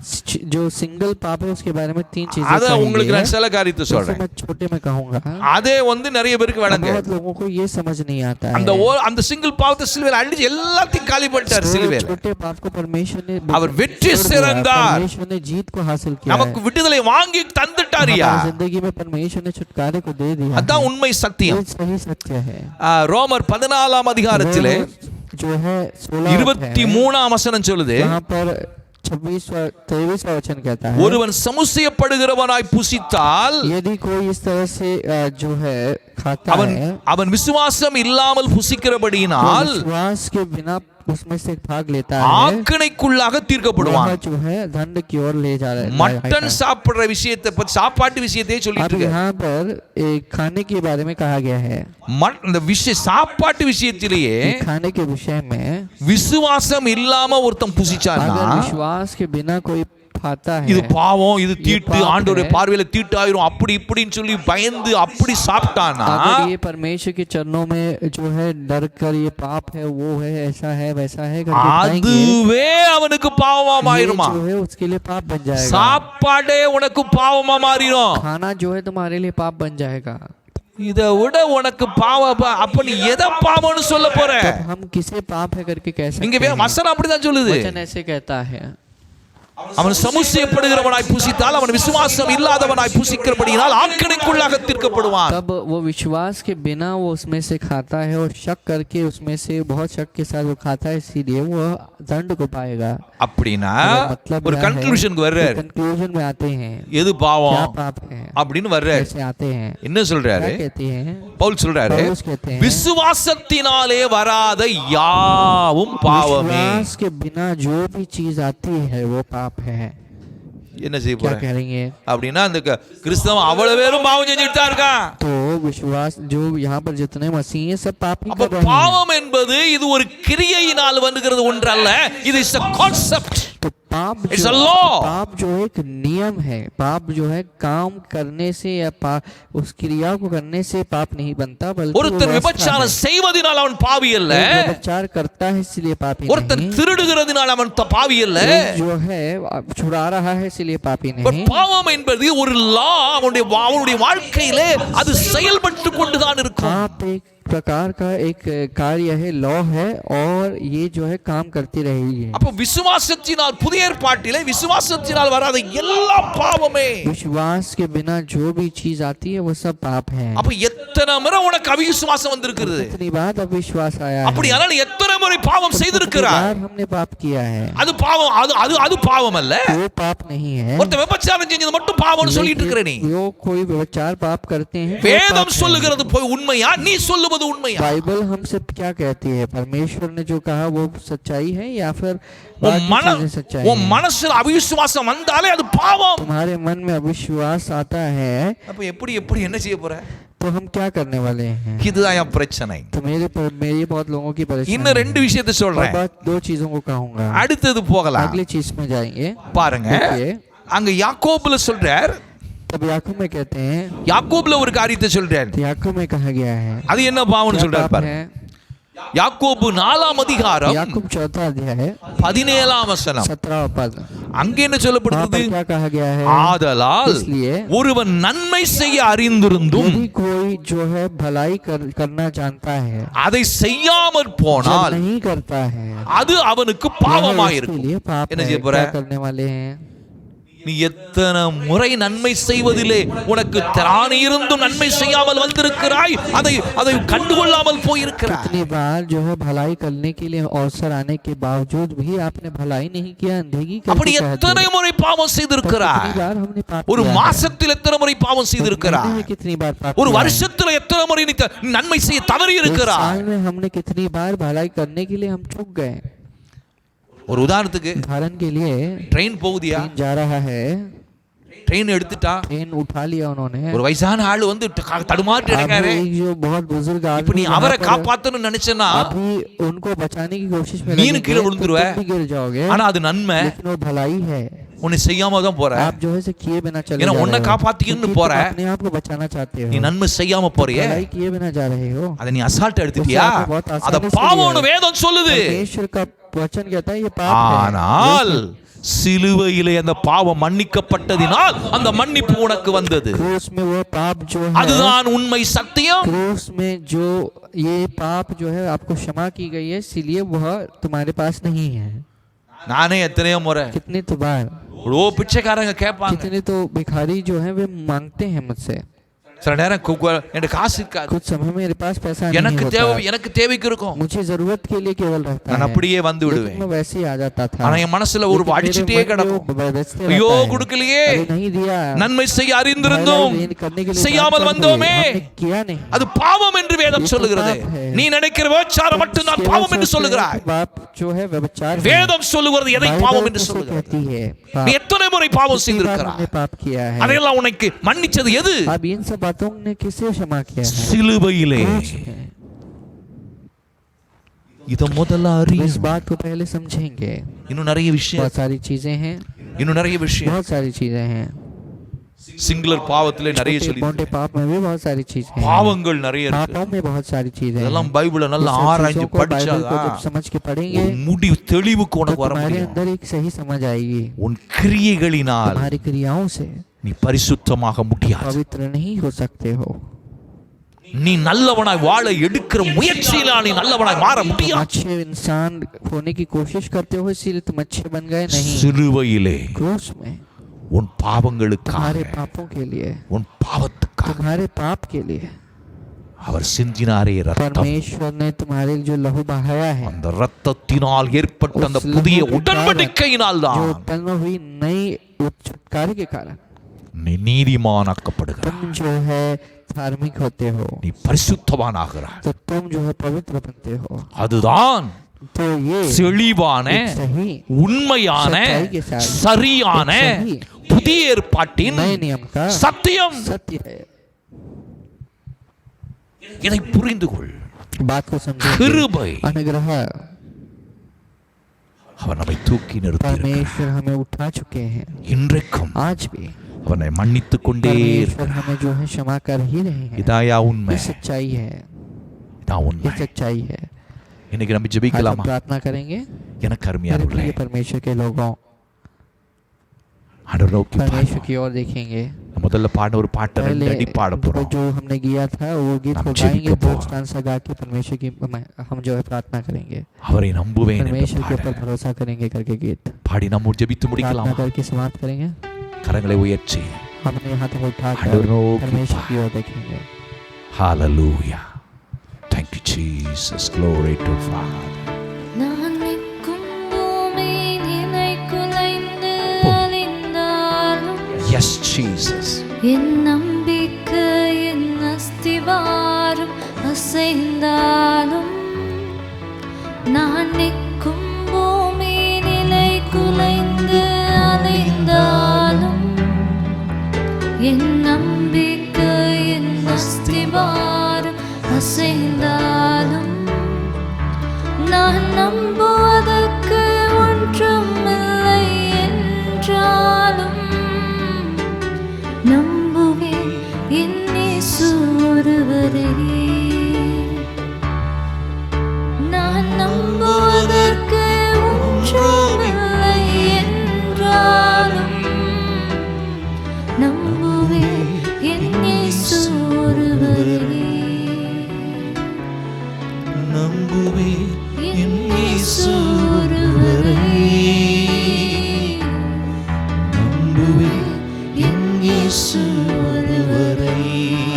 जो सिंगल पाप है उसके बारे में 3 चीजें அத कही உங்களுக்கு है। நான் சில காரியத்தை जैसे சொல்றேன். मैं छोटे में कहूँगा, அதே நிறைய பேருக்கு விளங்க. बहुत लोगों को ये समझ नहीं आता அந்த है। அந்த சிங்கிள் பாவத்தை சிலுவையில் அழிச்சு எல்லாத்தையும் காலி பண்ணிட்டார் சிலுவையில். छोटे पाप को परमेश्वर ने அவர் வெற்றி छोड़ दिया। சிறந்தார். परमेश्वर ने जीत को हासिल किया நமக்கு விடுதலை வாங்கி தந்துட்டாரியா. हमारी जिंदगी में परमेश्वर ने छुटकारे को दे दिया। அதான் உண்மை சத்தியம். ये सही सत्य है। ரோமர் 14ஆம் அதிகாரத்திலே जो है 16 23ஆம் வசனம் சொல்லுது, यहाँ पर 23वां वचन कहता है, ஒருவன் சமுசயப்படுகிறவனாய் புசித்தால் यदि कोई इस तरह से जो है खाता அவன் है, அவன் விசுவாசம் இல்லாமல் புசிக்கிறபடியினால் तो विश्वास के बिना उसमें से भाग लेता है, ஆக்கினைக்குள்ளாக தீர்க்கப்படுவான். वह जो है दंड की ओर ले जा रहा है। மட்டன் சாப்பிடுற விஷயத்தை பத்தி சாப்பாட்டு விஷயத்தையே अब சொல்லிட்டு இருக்க. यहाँ पर एक खाने के बारे में कहा गया है, இந்த விஷய சாப்பாட்டு விஷயத்திலேயே खाने के विषय में விசுவாசம் இல்லாம ஒருத்தன் புசிச்சானா अगर विश्वास के बिना कोई खाता இது है, பாவம், இது தீட்டு, பாவம் ஆண்டவருடைய है। பார்வையில தீட்டு ஆயிரும் அப்படி இப்படின்னு சொல்லி பயந்து அப்படி சாப்பிட்டானா अगर ये परमेश्वर के चरणों में जो है डर कर ये पाप है, वो है, ऐसा है, वैसा है करके खाएंगे, அதுவே அவனுக்கு பாவமா ये மாறிடுமா. जो है उसके लिए पाप बन जाएगा। சாப்பாடே உனக்கு பாவமா மாறிடும். खाना जो है तुम्हारे लिए पाप बन जाएगा। இத விட உனக்கு பாவம் அப்ப நீ எதை பாவம்னு சொல்ல போற? तब हम किसे पाप है करके कह இங்க सकते हैं? வசனம் அப்படிதான் சொல்லுது. वचन ऐसे कहता है, அவன் சமுசயப்படுகிறவனாய் புசித்தால் அவன் விசுவாசம் இல்லாதவனாய் புசிக்கிறபடியினால் ஆக்கினைக்குள்ளாக தீர்க்கப்படுவான். तब वो विश्वास के बिना वो उसमें से खाता है और शक करके उसमें से बहुत शक के साथ वो खाता है, इसीलिए वो दंड को पाएगा। அப்படினா मतलब ஒரு கன்க்ளூஷனுக்கு வர்றாரு. कंक्लूजन में आते हैं, எது क्या பாவம் पाप है, அப்படின்னு வர்றாரு. कैसे आते हैं, என்ன சொல்றாரு? क्या कहते हैं? பவுல் சொல்றாரு, पौलुस कहते हैं, விசுவாசத்தினாலே வராத யாவும் பாவமே. विश्वास के बिना जो भी चीज आती है वो पाप है। என்ன செய்ய क्या போற करेंगे? அப்படின்னா அந்த கிறிஸ்தவன் அவ்வளவு பேரும் பாவம் செஞ்சுட்டு தான் இருக்கான். तो विश्वास जो यहाँ पर जितने मसीह हैं सब पाप ही அப்ப कर रहे हैं। பாவம் என்பது இது ஒரு கிரியையினால் வந்துகிறது ஒன்று அல்ல. இது இஸ் a concept. तो पाप It's जो a law. पाप जो एक नियम है, पाप जो है काम करने से या उस क्रिया को करने से पाप नहीं बनता, बल्कि ஒருத்தன் விபச்சாரம் செய்வதனால் அவன் பாவி அல்ல. विचार करता है इसलिए पापी ஒருத்தன் नहीं, திருடுகிறதுனால் அவன் பாவி அல்ல. जो है छुड़ा रहा है इसलिए पापी But नहीं। பாவம் என்பது ஒரு லா. அவனுடைய வாழ்க்கையிலே அது செயல்பட்டு கொண்டுதான் இருக்கும். पाप एक प्रकार का एक कार्य है, लॉ है, और ये जो है काम करती रहेगी। அப்ப விசுவாசத்தினால் புதிய ஏற்பாட்டிலே விசுவாசத்தினால் வராத எல்லா பாவமே. विश्वास के बिना जो भी चीज आती है वो सब पाप है। அப்ப எத்தனை முறை உனக்கு அவிசுவாசம் வந்திருக்கிறது? कितनी बार अविश्वास आया है, அப்படியானால் எத்தனை முறை பாவம் कितनी செய்திருக்கிறார்? बार हमने पाप किया है, அது பாவம். அது பாவம் அல்ல. वो पाप नहीं है। ஒருத்தன் விபச்சாரம் செஞ்சது மட்டும் பாவம்னு சொல்லிட்டு இருக்கிற நீ. जो कोई व्यभिचार पाप करते हैं वो வேதம் पाप है। சொல்லுகிறது போய் உண்மையா? நீ சொல்லுவது உண்மையா? बाइबल हमसे क्या कहती है? परमेश्वर ने जो कहा वो सच्चाई है या फिर உன் बाकी चीजें सच्चाई உன் है? மனசுல அவிசுவாசம் வந்தாலே அது பாவம். तुम्हारे मन में अविश्वास आता है அப்ப எப்படி என்ன செய்ய போற? तो हम क्या करने वाले हैं? இதுதான் என் பிரச்சனை. तो मेरी बहुत लोगों की परेशानी இன்னும் है। ரெண்டு விஷயத்தை और சொல்றேன். बात दो चीजों को कहूंगा, அடுத்தது போகலாம். अगली चीज में जाएंगे। பாருங்க, देखिए, அங்க யாக்கோபுல சொல்றார். तब याकूब में कहते हैं, யாக்கோபுல ஒரு காரியத்தை சொல்றார். याकूब में कहा गया है அது என்ன பாவம்னு क्या சொல்றார் पाप பாருங்க. है? யாக்கோபு 4ஆம் அதிகாரம் याकूब 4 अध्याय 17ஆம் வசனம். 17 पद, அங்க என்ன वहाँ சொல்லப்படுகிறது? पर क्या कहा गया है? ஆதலால் इसलिए ஒருவன் நன்மை செய்ய அறிந்திருந்தும் यदि कोई जो है भलाई करना जानता है, அதை செய்யாமற் जब போனால் नहीं करता है, அது அவனுக்கு यह उसके பாவமாயிருக்கும். लिए पाप என்ன है। செய்ய போற? क्या करने वाले हैं? நீ எத்தனை முறை நன்மை செய்வதிலே உனக்கு திராணி இருந்தும் நன்மை செய்யாமல் வந்திருக்கிறாய். அதை கண்டுகொள்ளாமல் போயிருக்கிறாய். कितनी बार जो है भलाई करने के लिए अवसर आने के बावजूद भी आपने भलाई नहीं किया, अंधेरी அப்படி करके कह எத்தனை दिया। முறை பாவம் कितनी செய்திருக்கிறாய்? बार हमने पाप ஒரு किया है? மாசத்தில் எத்தனை முறை பாவம் महीने செய்திருக்கிறாய்? में कितनी बार पाप ஒரு किया है? வருஷத்துல எத்தனை முறை நீ நன்மை செய்ய தவறி एक இருக்கிறாய்? साल में हमने कितनी बार भलाई करने के लिए हम चूक गए। ஒரு உதாரணத்துக்கு उदाहरण के लिए ட்ரெயின் போகுதியா? ट्रेन जा रहा है, ட்ரெயின் எடுத்துட்டா ट्रेन उठा लिया उन्होंने, ஒரு வயசான ஆளு வந்து தடுமாறி अभी இருக்காரு. एक जो बहुत बुजुर्ग இப்ப நீ आदमी அவரை यहाँ पर- காப்பாத்தணும்னு நினைச்சேன்னா अभी उनको बचाने की कोशिश में நீனு लगेंगे, கீழே तो விழுந்துருவ. तुम भी गिर जाओगे, ஆனா அது நன்மை. लेकिन वो भलाई है। உன்னை செய்யாம தான் போற. आप जो है से किए बिना चले ஏன்னா जा உன்னை रहे हो, காப்பாத்திக்கணும்னு क्योंकि போற. तुम अपने आप को बचाना चाहते हो, நீ நன்மை செய்யாம போறியே. भलाई किए बिना जा रहे हो। அதை நீ அசால்ட் எடுத்துட்டியா? उसे आपने बहुत आसानी அத से பாவம்னு लिया। வேதம் சொல்லுது. परमेश्वर का वचन कहता है ये पाप है, ஆனால் சிலுவையிலே அந்த பாவம் மன்னிக்கப்பட்டதினால் அந்த மன்னிப்பு உனக்கு வந்தது. क्रूस में वो पाप जो है, அதுதான் உண்மை சத்தியம். क्रूस में जो ये पाप जो है आपको क्षमा की गई है, इसीलिए वह तुम्हारे पास नहीं है। நானே எத்தனையோ முறை कितनी तो बार, ஓ பிச்சைக்காரங்க கேட்பாங்க, कितने तो भिखारी जो है वे मांगते हैं मुझसे, சில நேரம் எனக்கு காசு இருக்காது, कुछ समय मेरे पास पैसा नहीं எனக்கு தேவைக்கு இருக்கும், मुझे जरूरत के लिए केवल रहता நான் है, அப்படியே வந்து விடுவேன். मैं वैसे ही आ जाता था, ஆனா என் மனசுல ஒரு அடிச்சிட்டே கிடக்கும், ஐயோ கொடுக்கலையே, नहीं दिया, நன்மை செய்ய அறிந்திருந்தோம் செய்யாமல் வந்தோமே, किया नहीं, அது பாவம் என்று வேதம் சொல்லுகிறது. நீ நினைக்கிற விபச்சாரம் மட்டும் தான் பாவம் என்று சொல்லுகிறாய். जो है व्यभिचार, வேதம் சொல்லுகிறது எதை பாவம் என்று சொல்லுகிறது. நீ எத்தனை முறை பாவம் செய்திருக்கிறாய், पाप किया है, அதையெல்லாம் உனக்கு மன்னிச்சது எது? अब इन सब बातों ने किसे क्षमा किया है? சிலுவையிலே. இத முதல்ல அறி, इस बात को पहले समझेंगे. இன்னும் நிறைய விஷயம், बहुत सारी चीजें हैं, இன்னும் நிறைய விஷயம். बहुत सारी चीजें हैं. சிங்குலர் பாவத்திலே நிறைய சொல்லி, मोटे पाप में भी बहुत सारी चीजें हैं, பாவங்கள் நிறைய இருக்கு. पापों में बहुत सारी चीजें हैं. இதெல்லாம் பைபிளை நல்லா ஆராய்ஞ்சு படிச்சாதான் जब समझ के पढ़ेंगे முடிவு தெளிவுக்கு तो உனக்கு வர तुम्हारे முடியும். अंदर एक सही समझ आएगी. உன் கிரியைகளினால் तुम्हारी क्रियाओं से நீ பரிசுத்தமாக முடியாது. पवित्र नहीं हो सकते हो. நீ நல்லவனாய் வாழ எடுக்கிற முயற்சியில நீ நல்லவனாய் மாற முடியாது. अच्छे इंसान होने की कोशिश करते हो इसीलिए तुम अच्छे बन गए नहीं. சிலுவையிலே क्रूस में உன் பாவங்களுக்காக, तुम्हारे पापों के लिए, உன் பாவத்துக்காக तुम्हारे पाप के लिए அவர் சிந்தினாரே ரத்தம். परमेश्वर ने तुम्हारे लिए जो लहू बहाया है, அந்த ரத்தத்தினால் ஏற்பட்ட அந்த புதிய உடன்படிக்கையினால் जो தான் उत्पन्न हुई नई छुटकारे के कारण நீ நீதிமானாக்கப்படுகிறாய், तुम जो है धार्मिक होते हो, நீ பரிசுத்தவானாகிறாய். तो तुम जो है पवित्र बनते हो. அதுதான் तो ये செழிவான, सही உண்மையான, सच्चाई के साथ சரியான புதிய ஏற்பாட்டின் नए नियम का சத்தியம். सत्य है. இதை புரிந்து கொள். बात को समझो. கிருபை अनुग्रह, அவர் நம்மை தூக்கி நிறுத்தி परमेश्वर हमें उठा चुके हैं. இன்றைக்கும் आज भी அவனை மன்னித்துக் கொண்டே परमेश्वर हमें जो है क्षमा कर ही रहे हैं. இதாயா உண்மை, ये सच्चाई है, இதான் ये உண்மை. सच्चाई है. இன்னைக்கு நம்ம आज हम ஜெபிக்கலாமா? प्रार्थना करेंगे. எனக்கு मेरे அருமையானவர்களே, प्रिय परमेश्वर के लोगों, ஆண்டவரை நோக்கி परमेश्वर பாருங்க. की ओर देखेंगे. முதல்ல பாட ஒரு பாட்டை ரெண்டு पहले அடி பாட போறோம். जो हमने किया था वो गीत हम को जीवित गाएंगे, को 2 स्टांजा गा के परमेश्वर की हम जो है प्रार्थना करेंगे. அவரை நம்புவேன் என்று परमेश्वर के பாட ऊपर भरोसा करेंगे करके गीत பாடி நம்ம ஜெபித்து प्रार्थना முடிக்கலாமா? करके समाप्त करेंगे. கரங்களை உயர்த்தி अपने हाथ को उठाकर आंडवर नोकी परमेश्वर पा- की ओर देखेंगे. Hallelujah. Thank you Jesus. Glory to Father. நான் நிற்கும் பூமி நிலை குலைந்து அழிந்தாலும் Yes Jesus. என் நம்பிக்கை என் அஸ்திவாரம் அசைந்தாலும் நான் நிற்கும் பூமி நிலை குலைந்து அழிந்தாலும் என் நம்பிக்கை என் அஸ்திவாரம் அசைந்தாலும் நான் நம்புவதற்கு ஒன்றுமில்லை என்றாலும் நம்புவேன் என் இயேசு ஒருவரே. நான் நம்புவதற்கு ஒன்றுமில்லை என்றாலும் நம்புவேன் என் இயேசு ஒருவரே. நம்புவேன் என் இயேசு ஒருவரே. நம்புவேன் என் இயேசு ஒருவரை.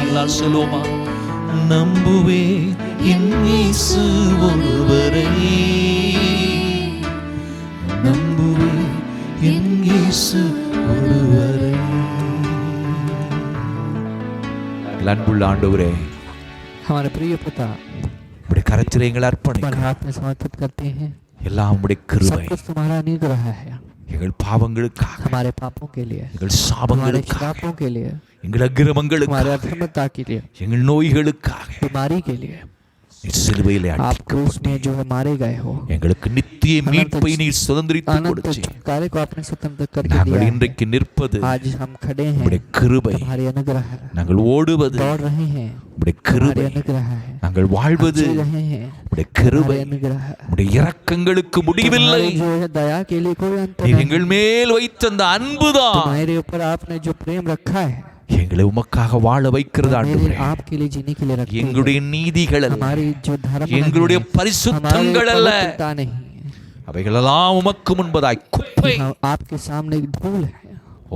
எல்லாரும் சொல்லுவோமா? நம்புவேன் என் இயேசு ஒருவரை. நம்புவேன் என் இயேசு ஒருவரை. அன்புள்ள ஆண்டவரே, हमारे प्रिय पिता, உம்முடைய கரத்திலே எங்களை तुम्हारे அர்ப்பணிக்கிறோம். हाथ में समर्पित करते हैं. எல்லாம் உம்முடைய सब கிருபை. कुछ तुम्हारा अनुग्रह है. எங்கள் பாவங்களுக்காக, हमारे पापों के लिए, எங்கள் हमारे சாபங்களுக்காக, श्रापों के लिए, எங்கள் அக்கிரமங்களுக்காக, हमारे अधर्मता के लिए, எங்கள் நோய்களுக்காக बीमारी के लिए நீர் சிலுவையிலே आप क्रूस में जो है मारे गए हो. எங்களுக்கு நித்திய மீட்பை நீர் சுதந்திரித்து अनंत கொடுத்தீர். छुटकारे को आपने स्वतंत्र करके நாங்கள் दिया है. இன்றைக்கு நிற்பது आज हम खड़े हैं, உம்முடைய கிருபை. तुम्हारी अनुग्रह है. நாங்கள் ஓடுவது दौड़ रहे हैं, உம்முடைய तुम्हारी கிருபை. अनुग्रह है. நாங்கள் வாழ்வது जी रहे हैं, உம்முடைய கிருபை. तुम्हारी अनुग्रह है. உம்முடைய இரக்கங்களுக்கு முடிவில்லை. तुम्हारे जो है दया के लिए कोई अंत நீர் नहीं. எங்கள் மேல் வைத்த அந்த அன்புதான் तुम्हारे ऊपर आपने जो प्रेम रखा है, எங்களை உமக்காக வாழ வைக்கிறது मेरे ஆண்டவரே. आपके लिए जीने के लिए रखते हैं. எங்களுடைய நீதிகள் அல்ல, हमारी जो धर्म எங்களுடைய नहीं है, हमारी பரிசுத்தங்கள் அல்ல, पवित्रता नहीं है. அவைகளெல்லாம் உமக்கு முன்பதாய் குப்பை. हम आपके सामने एक धूल है.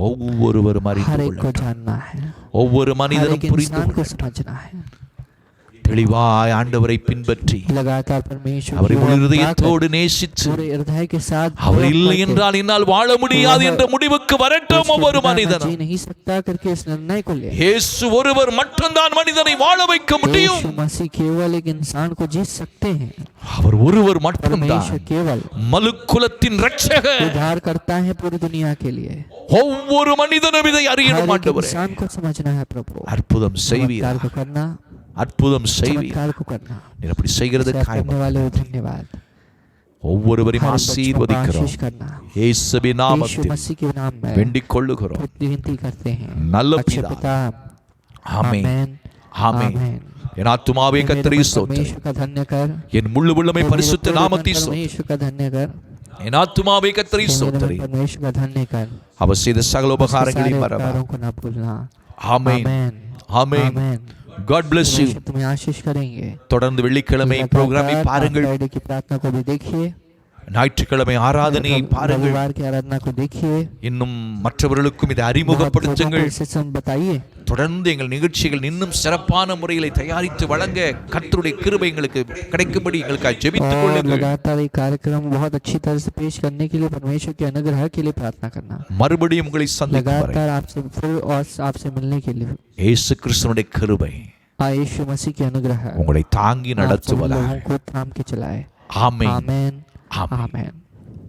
ஒவ்வொருவரும் हर அறிந்து एक को கொள்ளட்டும். जानना है. ஒவ்வொரு हर மனிதனும் एक புரிந்து इंसान को கொள்ளட்டும். समझना है, தெளிவாய் ஆண்டவரை பின்பற்றி लगातार परमेश्वर அவரை की முழு ओर पाकर, இதயத்தோடு நேசித்து पूरे हृदय के साथ அவர் प्रेम இல்லை करके, என்றால் என்னால் வாழ முடியாது என்ற முடிவுக்கு வரட்டும் उसके ஒவ்வொரு बिना मैं மனிதனும். जी नहीं सकता करके इस निर्णय को ले। இயேசு ஒருவர் மட்டும்தான் மனிதனை வாழ வைக்க முடியும். यीशु मसीह केवल एक इंसान को जीत सकते हैं, அவர் ஒருவர் மட்டும்தான் परमेश्वर केवल மலுக்குலத்தின் இரட்சகர். उद्धार करता है पूरी दुनिया के लिए। ஒவ்வொரு மனிதனும் இதை हर அறியணும் एक ஆண்டவரே. इंसान को समझना है प्रभु, அற்புதம் செய்வீர், चमत्कार को करना, அற்புதம் செய்வீர். चमत्कार को करना। நீர் அப்படி ऐसा செய்கிறதுக்காக करने वाले को धन्यवाद। ஒவ்வொருவரையும் हर बच्चों को ஆசீர்வதிக்கிறோம். आशीष करना, இயேசுவின் यीशु நாமத்தில் मसीह के नाम में வேண்டிக் கொள்ளுகிறோம். विनती करते हैं, நல்ல अच्छे பிதா. पिता। ஆமென், आमेन, ஆமென். आमेन। என் ஆத்துமாவே मेरे கர்த்தரை मन ஸ்தோத்திரி, परमेश्वर का धन्य कर, என் முழு உள்ளமே मेरे பரிசுத்த पूरे मन நாமத்தை ஸ்தோத்திரி. परमेश्वर का धन्य कर, என் ஆத்துமாவே கர்த்தரை मेरे मन ஸ்தோத்திரி. परमेश्वर का धन्य कर, அவர் செய்த சகல उसके सारे உபகாரங்களையும் மறவார். उपकारों को न भूलना। ஆமென், आमेन, ஆமென். आमेन। God bless you. परमेश्वर तुम्हें आशीष करेंगे। தொடர்ந்து வெள்ளிக்கிழமை ப்ரோக்ராமை பாருங்கள், फ्राइडे की प्रार्थना को भी देखिए, ஞாயிற்றுக்கிழமை ஆராதனையை பாருங்கள். रविवार की आराधना को देखिए, இன்னும் மற்றவர்களுக்கும் இதை बहुत लोगों को அறிமுகப்படுத்துங்கள். इसे सब बताइए। தொடர்ந்து எங்கள் நிகழ்ச்சிகள் இன்னும் சிறப்பான முறையில் தயாரித்து வழங்க கர்த்தருடைய கிருபை எங்களுக்கு கிடைக்கும்படி எங்களுக்காக ஜெபித்துக் और கொள்ளுங்கள். लगातार ये कार्यक्रम बहुत अच्छी तरह से पेश करने के लिए परमेश्वर के अनुग्रह के लिए प्रार्थना करना। மறுபடியும் உங்களை சந்திக்கும் வரை लगातार आपसे फिर और आपसे मिलने के लिए இயேசு கிறிஸ்துவினுடைய கிருபை यीशु मसीह की अनुग्रह உங்களை தாங்கி आप सब நடத்துவதாக. लोगों को थाम के चलाए। ஆமென், आमेन, ஆமென். आमेन।